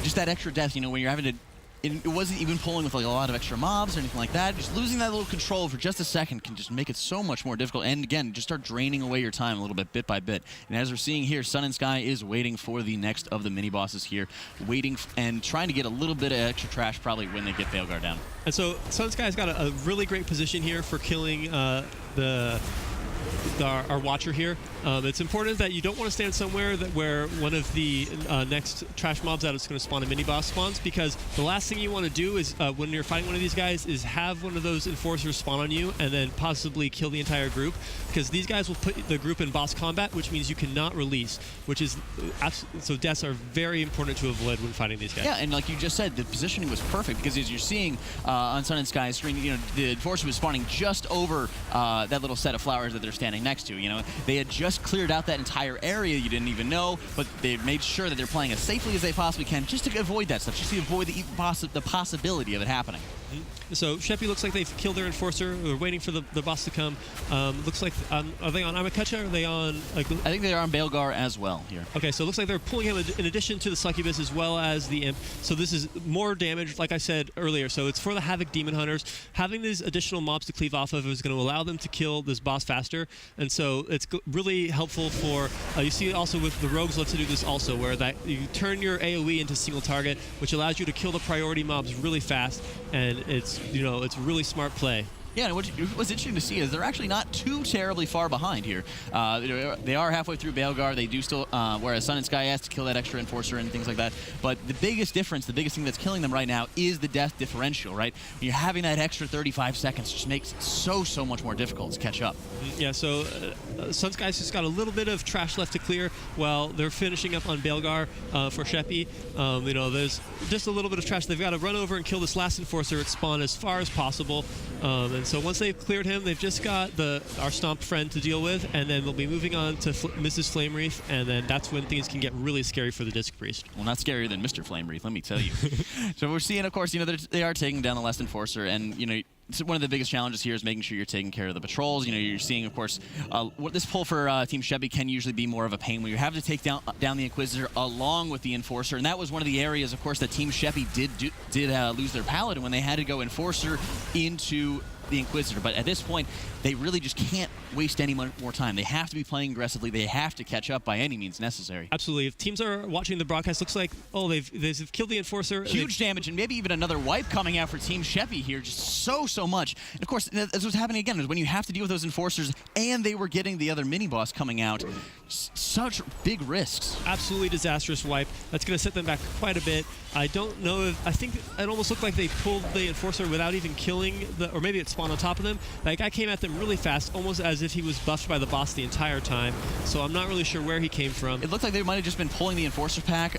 [SPEAKER 2] just that extra death, when you're having to it wasn't even pulling with like a lot of extra mobs or anything like that. Just losing that little control for just a second can just make it so much more difficult. And again, just start draining away your time a little bit by bit. And as we're seeing here, Sun and Sky is waiting for the next of the mini bosses here, waiting and trying to get a little bit of extra trash probably when they get Veilguard down.
[SPEAKER 3] And so Sun Sky's got a really great position here for killing our watcher here. It's important that you don't want to stand somewhere where one of the next trash mobs that is going to spawn a mini boss spawns, because the last thing you want to do is when you're fighting one of these guys is have one of those enforcers spawn on you and then possibly kill the entire group, because these guys will put the group in boss combat, which means you cannot release, which is so deaths are very important to avoid when fighting these guys.
[SPEAKER 2] Yeah, and like you just said, the positioning was perfect, because as you're seeing on Sun and Sky's screen, you know, the enforcer was spawning just over that little set of flowers that they're standing next to. You know, they had just cleared out that entire area, you didn't even know, but they made sure that they're playing as safely as they possibly can, just to avoid that stuff, just to avoid the possibility of it happening.
[SPEAKER 3] So SHEPI looks like they've killed their enforcer. They're waiting for the boss to come. Looks like are they on Amakutcha? Are they on? Like,
[SPEAKER 2] I think they are on Veilguard as well here.
[SPEAKER 3] Okay, so it looks like they're pulling him in addition to the Succubus as well as the Imp. So this is more damage, like I said earlier. So it's for the Havoc Demon Hunters. Having these additional mobs to cleave off of is going to allow them to kill this boss faster. And so it's really helpful for, you see also with the Rogues love to do this also, where that you turn your AoE into single target, which allows you to kill the priority mobs really fast. And it's, you know, it's really smart play.
[SPEAKER 2] Yeah, and what's interesting to see is they're actually not too terribly far behind here. They are halfway through Veilguard. They do still, whereas Sun and Sky has to kill that extra enforcer and things like that. But the biggest difference, the biggest thing that's killing them right now is the death differential, right? When you're having that extra 35 seconds, just makes it so much more difficult to catch up.
[SPEAKER 3] Yeah, so Sun Sky's just got a little bit of trash left to clear while they're finishing up on Veilguard for SHEPI. You know, there's just a little bit of trash. They've got to run over and kill this last enforcer at spawn as far as possible. And so once they've cleared him, they've just got our Stomp friend to deal with, and then they'll be moving on to Mrs. Flamewreath, and then that's when things can get really scary for the Disc Priest.
[SPEAKER 2] Well, not scarier than Mr. Flamewreath, let me tell you. So we're seeing, of course, you know, they are taking down the last enforcer, and, you know, one of the biggest challenges here is making sure you're taking care of the patrols. You know, you're seeing, of course, what this pull for Team SHEPI can usually be more of a pain, where you have to take down the Inquisitor along with the Enforcer, and that was one of the areas, of course, that Team SHEPI did lose their Paladin when they had to go Enforcer into the Inquisitor. But at this point, they really just can't waste any more time. They have to be playing aggressively. They have to catch up by any means necessary.
[SPEAKER 3] Absolutely. If teams are watching the broadcast, looks like, oh, they've killed the Enforcer.
[SPEAKER 2] Huge damage, and maybe even another wipe coming out for Team SHEPI here. Just so much. And of course, that's what's happening again, is when you have to deal with those Enforcers, and they were getting the other mini-boss coming out. Such big risks.
[SPEAKER 3] Absolutely disastrous wipe. That's going to set them back quite a bit. I don't know if, I think it almost looked like they pulled the Enforcer without even killing or maybe it spawned on top of them. That guy came at them really fast, almost as if he was buffed by the boss the entire time. So I'm not really sure where he came from.
[SPEAKER 2] It looked like they might have just been pulling the Enforcer pack,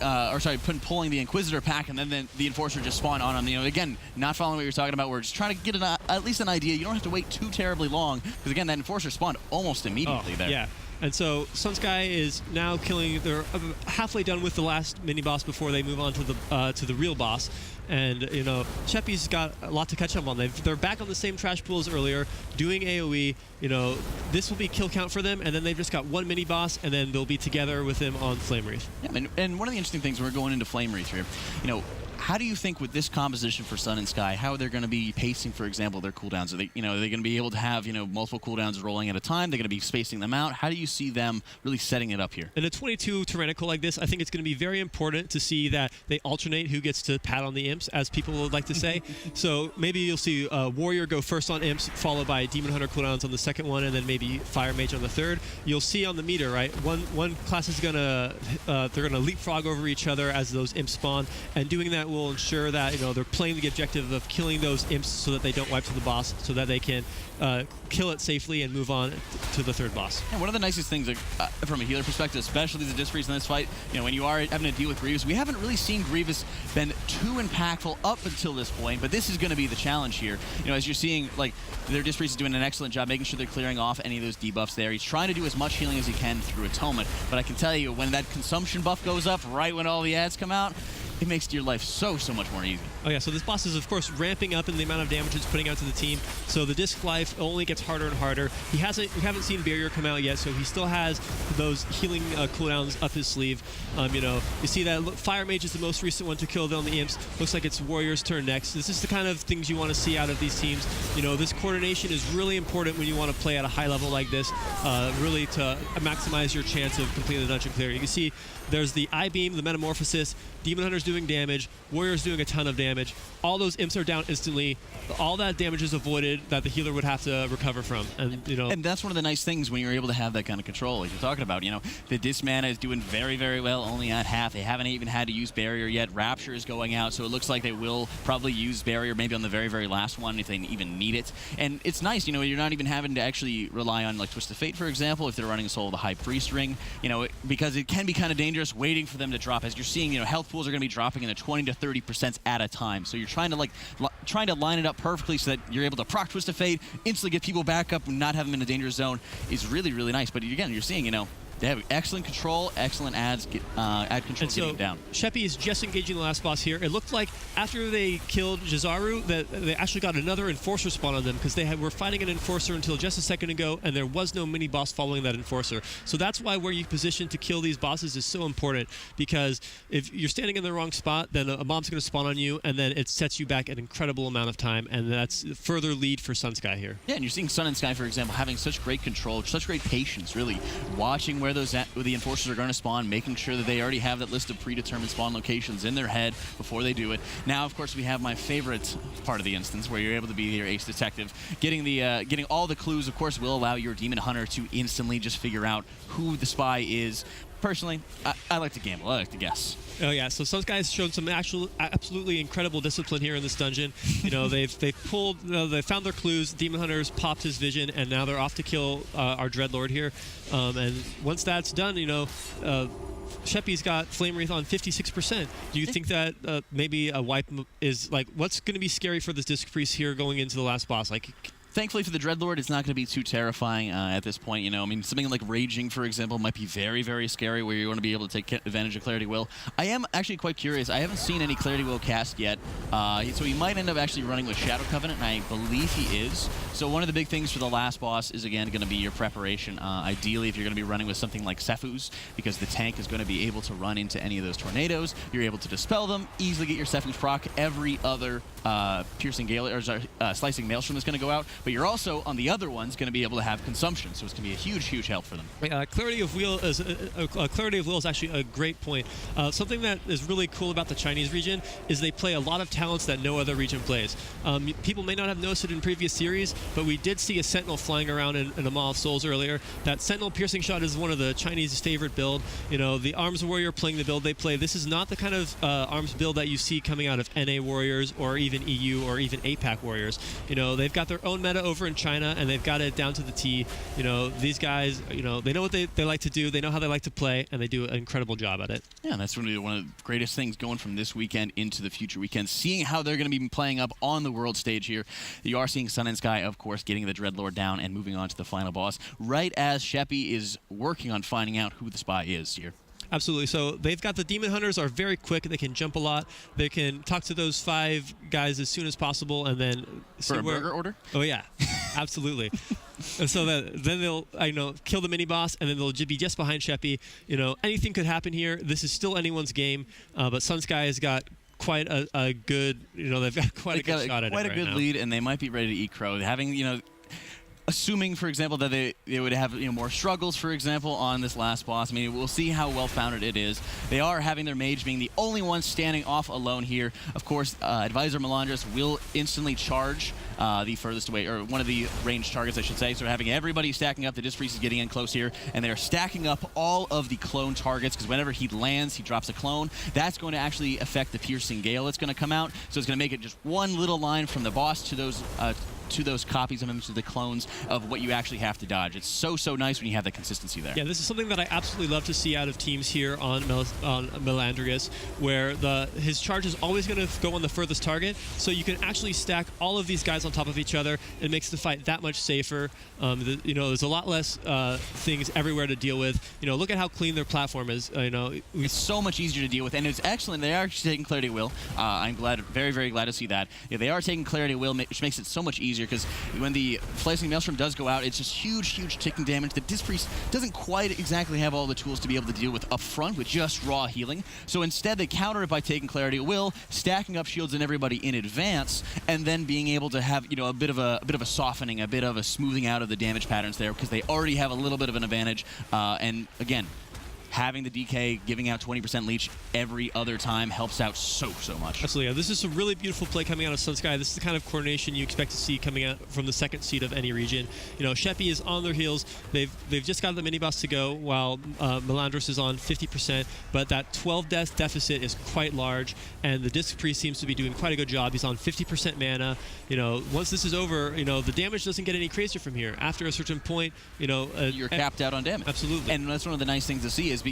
[SPEAKER 2] pulling the Inquisitor pack, and then the Enforcer just spawned on him. You know, again, not following what you're talking about. We're just trying to get at least an idea. You don't have to wait too terribly long, because again, that Enforcer spawned almost immediately there.
[SPEAKER 3] Yeah. And so Sun Sky is now killing. They're halfway done with the last mini boss before they move on to the real boss. And you know, SHEPI's got a lot to catch up on. They're back on the same trash pool as earlier, doing AOE. You know, this will be kill count for them, and then they've just got one mini boss, and then they'll be together with him on Flamewreath.
[SPEAKER 2] Yeah, and one of the interesting things when we're going into Flamewreath here, you know, how do you think with this composition for Sun and Sky, how they're going to be pacing, for example, their cooldowns? Are they going to be able to have, you know, multiple cooldowns rolling at a time? They're going to be spacing them out. How do you see them really setting it up here?
[SPEAKER 3] In a 22 tyrannical like this, I think it's going to be very important to see that they alternate who gets to pat on the imps, as people would like to say. So maybe you'll see Warrior go first on imps, followed by Demon Hunter cooldowns on the second one, and then maybe Fire Mage on the third. You'll see on the meter, right? One class is they're gonna leapfrog over each other as those imps spawn, and doing that will ensure that, you know, they're playing the objective of killing those imps so that they don't wipe to the boss, so that they can kill it safely and move on to the third boss.
[SPEAKER 2] And one of the nicest things, from a healer perspective, especially the Disc Priest in this fight, you know, when you are having to deal with Grievous, we haven't really seen Grievous been too impactful up until this point, but this is going to be the challenge here. You know, as you're seeing, like, their Disc Priest is doing an excellent job making sure they're clearing off any of those debuffs there. He's trying to do as much healing as he can through Atonement, but I can tell you, when that consumption buff goes up right when all the ads come out, it makes your life so much more easy.
[SPEAKER 3] Oh yeah, so this boss is of course ramping up in the amount of damage it's putting out to the team. So the disc life only gets harder and harder. We haven't seen barrier come out yet, so he still has those healing cooldowns up his sleeve. You know, you see that Fire Mage is the most recent one to kill on the imps. Looks like it's Warrior's turn next. This is the kind of things you want to see out of these teams. You know, this coordination is really important when you want to play at a high level like this, really to maximize your chance of completing the dungeon clear. You can see there's the I-Beam, the Metamorphosis, Demon Hunter's doing damage, Warrior's doing a ton of damage. All those imps are down instantly. All that damage is avoided that the healer would have to recover from. And you know,
[SPEAKER 2] and that's one of the nice things when you're able to have that kind of control, like you're talking about. You know, the disc mana is doing very well, only at half. They haven't even had to use barrier yet. Rapture is going out, so it looks like they will probably use barrier maybe on the very last one if they even need it. And it's nice, you know, you're not even having to actually rely on like Twist of Fate, for example, if they're running Soul of the High Priest ring, you know, because it can be kind of dangerous waiting for them to drop. As you're seeing, you know, health pools are going to be dropping in the 20 to 30% at a time. So you're trying to line it up perfectly so that you're able to proc Twist of Fate, instantly get people back up and not have them in a dangerous zone is really nice. But again, you're seeing, you know, they have excellent control, excellent ad control getting down.
[SPEAKER 3] SHEPI is just engaging the last boss here. It looked like after they killed Jizaru that they actually got another Enforcer spawn on them because they were fighting an Enforcer until just a second ago, and there was no mini-boss following that Enforcer. So that's why where you position to kill these bosses is so important, because if you're standing in the wrong spot, then a mob's going to spawn on you, and then it sets you back an incredible amount of time, and that's further lead for Sunsky here.
[SPEAKER 2] Yeah, and you're seeing Sun and Sky, for example, having such great control, such great patience, really, watching where the Enforcers are going to spawn, making sure that they already have that list of predetermined spawn locations in their head before they do it. Now, of course, we have my favorite part of the instance, where you're able to be your ace detective. Getting all the clues, of course, will allow your Demon Hunter to instantly just figure out who the spy is. Personally, I like to gamble. I like to guess.
[SPEAKER 3] Oh yeah, so some guys showed some absolutely incredible discipline here in this dungeon. You know, they found their clues. Demon Hunter's popped his vision, and now they're off to kill our Dreadlord here. And once that's done, you know, SHEPI's got Flame Wreath on 56%. Do you think that maybe a wipe is like, what's going to be scary for this Disc Priest here going into the last boss? Like,
[SPEAKER 2] thankfully for the Dreadlord, it's not going to be too terrifying at this point. You know, I mean, something like Raging, for example, might be very scary, where you're going to be able to take advantage of Clarity Will. I am actually quite curious. I haven't seen any Clarity Will cast yet, so he might end up actually running with Shadow Covenant, and I believe he is. So one of the big things for the last boss is, again, going to be your preparation. Ideally, if you're going to be running with something like Sephuz, because the tank is going to be able to run into any of those tornadoes, you're able to dispel them, easily get your Sephuz proc. Every other Piercing Gale or Slicing Maelstrom is going to go out, but you're also on the other ones going to be able to have consumption, so it's going to be a huge help for them.
[SPEAKER 3] Clarity of Will is actually a great point. Something that is really cool about the Chinese region is they play a lot of talents that no other region plays. People may not have noticed it in previous series, but we did see a Sentinel flying around in a Maw of Souls earlier. That Sentinel Piercing Shot is one of the Chinese favorite build. You know, the Arms Warrior playing the build they play. This is not the kind of arms build that you see coming out of NA Warriors or even EU or even APAC Warriors. You know, they've got their own meta over in China, and they've got it down to the T. You know, these guys, you know, they know what they like to do, they know how they like to play, and they do an incredible job at it. Yeah,
[SPEAKER 2] and that's going to be one of the greatest things going from this weekend into the future weekends, seeing how they're going to be playing up on the world stage here. You are seeing Sun and Sky, of course, getting the Dreadlord down and moving on to the final boss, right as SHEPI is working on finding out who the spy is here.
[SPEAKER 3] Absolutely. So they've got the Demon Hunters are very quick. They can jump a lot. They can talk to those 5 guys as soon as possible, and then
[SPEAKER 2] for a burger order.
[SPEAKER 3] Oh yeah, absolutely. And so then they'll, kill the mini boss, and then they'll be just behind SHEPI. You know, anything could happen here. This is still anyone's game, but Sunsky has got quite a good. You know, they've got quite a good shot at it.
[SPEAKER 2] Quite a good lead, and they might be ready to eat crow. Having assuming, for example, that they would have more struggles, for example, on this last boss. I mean, we'll see how well-founded it is. They are having their mage being the only one standing off alone here. Of course, Advisor Melandris will instantly charge the furthest away, or one of the ranged targets, I should say. So we're having everybody stacking up. The Disc Priest is getting in close here, and they're stacking up all of the clone targets, because whenever he lands, he drops a clone. That's going to actually affect the Piercing Gale that's going to come out. So it's going to make it just one little line from the boss to those to those copies of him, to the clones of what you actually have to dodge. It's so nice when you have that consistency there.
[SPEAKER 3] Yeah, this is something that I absolutely love to see out of teams here on Melandrius, where his charge is always going to go on the furthest target, so you can actually stack all of these guys on top of each other. It makes the fight that much safer. There's a lot less things everywhere to deal with. Look at how clean their platform is.
[SPEAKER 2] It's so much easier to deal with, and it's excellent. They are actually taking Clarity of Will. I'm glad, very glad to see that. Yeah, they are taking Clarity of Will, which makes it so much easier, because when the Slicing Maelstrom does go out, it's just huge ticking damage. The Disc Priest doesn't quite exactly have all the tools to be able to deal with up front with just raw healing. So instead, they counter it by taking Clarity of Will, stacking up shields in everybody in advance, and then being able to have a bit of a softening, a bit of a smoothing out of the damage patterns there, because they already have a little bit of an advantage. And again, having the DK, giving out 20% leech every other time helps out so much.
[SPEAKER 3] Absolutely. Yeah. This is a really beautiful play coming out of Sunsky. This is the kind of coordination you expect to see coming out from the second seed of any region. SHEPI is on their heels. They've just got the mini boss to go, while Melandrius is on 50%, but that 12 death deficit is quite large, and the Disc Priest seems to be doing quite a good job. He's on 50% mana. Once this is over, the damage doesn't get any crazier from here. After a certain point,
[SPEAKER 2] you're capped out on damage.
[SPEAKER 3] Absolutely.
[SPEAKER 2] And that's one of the nice things to see is,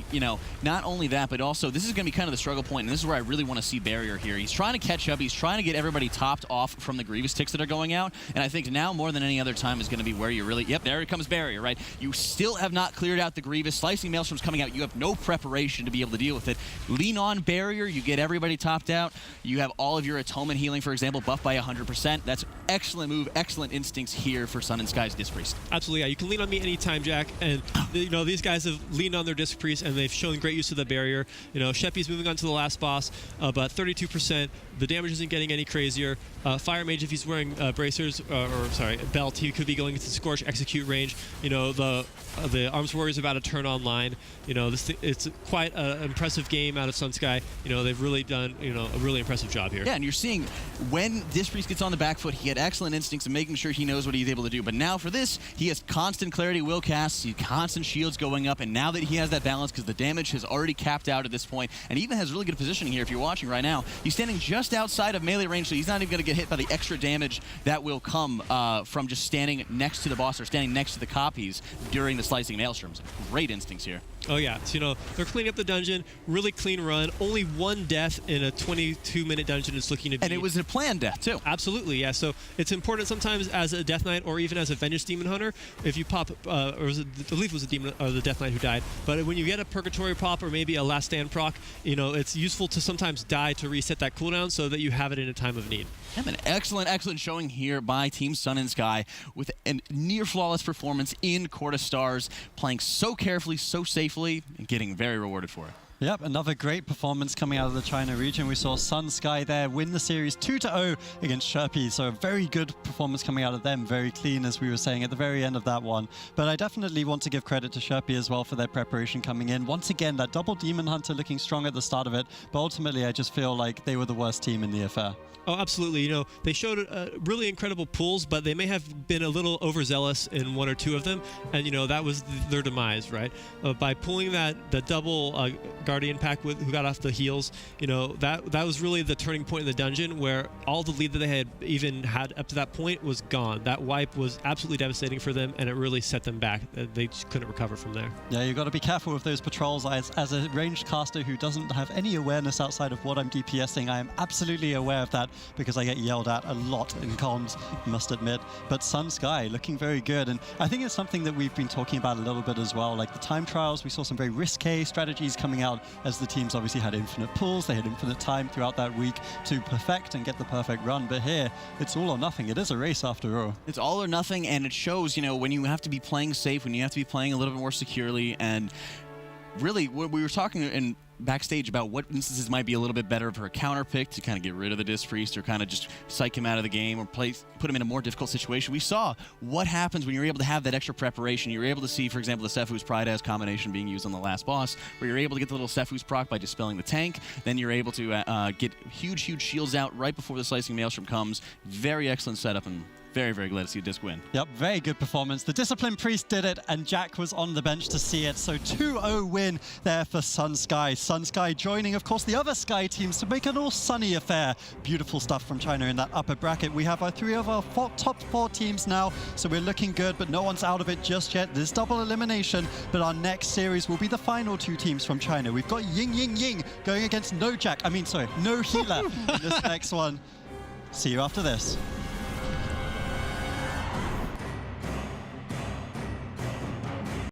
[SPEAKER 2] not only that, but also this is going to be kind of the struggle point, and this is where I really want to see Barrier here. He's trying to catch up. He's trying to get everybody topped off from the Grievous ticks that are going out, and I think now more than any other time is going to be where you really, yep, there comes Barrier, right? You still have not cleared out the Grievous. Slicing Maelstrom's coming out. You have no preparation to be able to deal with it. Lean on Barrier. You get everybody topped out. You have all of your Atonement healing, for example, buffed by 100%. That's excellent move, excellent instincts here for Sun and Sky's Disc Priest.
[SPEAKER 3] Absolutely, yeah. You can lean on me anytime, Jack, and these guys have leaned on their Disc Priest, and they've shown great use of the barrier. SHEPI's moving on to the last boss, but 32%. The damage isn't getting any crazier. Fire Mage, if he's wearing bracers, belt, he could be going into Scorch execute range. The Arms Warrior's about to turn online. It's quite an impressive game out of Sunsky. They've really done a really impressive job here.
[SPEAKER 2] Yeah, and you're seeing when Disc Priest gets on the back foot, he had excellent instincts and making sure he knows what he's able to do. But now for this, he has constant Clarity Will casts, he constant shields going up, and now that he has that balance, because the damage has already capped out at this point, and even has really good positioning here. If you're watching right now, he's standing just outside of melee range, so he's not even going to get hit by the extra damage that will come from just standing next to the boss or standing next to the copies during the Slicing Maelstroms. Great instincts here.
[SPEAKER 3] Oh yeah, so, they're cleaning up the dungeon, really clean run, only one death in a 22-minute dungeon is looking to be.
[SPEAKER 2] And it was a planned death too.
[SPEAKER 3] Absolutely, yeah, so it's important sometimes as a Death Knight or even as a Vengeance Demon Hunter, if you pop, I believe it was the Death Knight who died, but when you get a Purgatory pop or maybe a Last Stand proc, it's useful to sometimes die to reset that cooldown so that you have it in a time of need.
[SPEAKER 2] An excellent showing here by Team Sun and Sky with a near flawless performance in Court of Stars, playing so carefully, so safely, and getting very rewarded for it.
[SPEAKER 1] Yep, another great performance coming out of the China region. We saw Sun Sky there win the series 2-0 against SHEPI, so a very good performance coming out of them, very clean as we were saying at the very end of that one. But I definitely want to give credit to SHEPI as well for their preparation coming in. Once again, that double Demon Hunter looking strong at the start of it, but ultimately I just feel like they were the worst team in the affair.
[SPEAKER 3] Oh, absolutely. They showed really incredible pulls, but they may have been a little overzealous in one or two of them, and that was their demise, right? By pulling the double Guardian pack who got off the heels, that was really the turning point in the dungeon, where all the lead that they had even had up to that point was gone. That wipe was absolutely devastating for them, and it really set them back. They just couldn't recover from there.
[SPEAKER 1] Yeah, you've got to be careful with those patrols. As a ranged caster who doesn't have any awareness outside of what I'm DPSing, I am absolutely aware of that, because I get yelled at a lot in comms, must admit. But Sun Sky looking very good, and I think it's something that we've been talking about a little bit as well. Like the time trials, we saw some very risque strategies coming out as the teams obviously had infinite pulls, they had infinite time throughout that week to perfect and get the perfect run. But here, it's all or nothing. It is a race after all.
[SPEAKER 2] It's all or nothing, and it shows, when you have to be playing safe, when you have to be playing a little bit more securely, and really, we were talking in backstage about what instances might be a little bit better for a counter pick to kind of get rid of the Disc Priest or kind of just psych him out of the game or put him in a more difficult situation. We saw what happens when you're able to have that extra preparation. You're able to see, for example, the Sephu's Pride as combination being used on the last boss, where you're able to get the little Sephu's proc by dispelling the tank. Then you're able to get huge shields out right before the Slicing Maelstrom comes. Very excellent setup and Very, very glad to see Disc win.
[SPEAKER 1] Yep, very good performance. The Discipline Priest did it, and Jack was on the bench to see it. So 2-0 win there for SunSky. SunSky joining, of course, the other Sky teams to make an all-sunny affair. Beautiful stuff from China in that upper bracket. We have our three of our top 4 teams now, so we're looking good, but no one's out of it just yet. There's double elimination, but our next series will be the final 2 teams from China. We've got Ying going against No Healer in this next one. See you after this.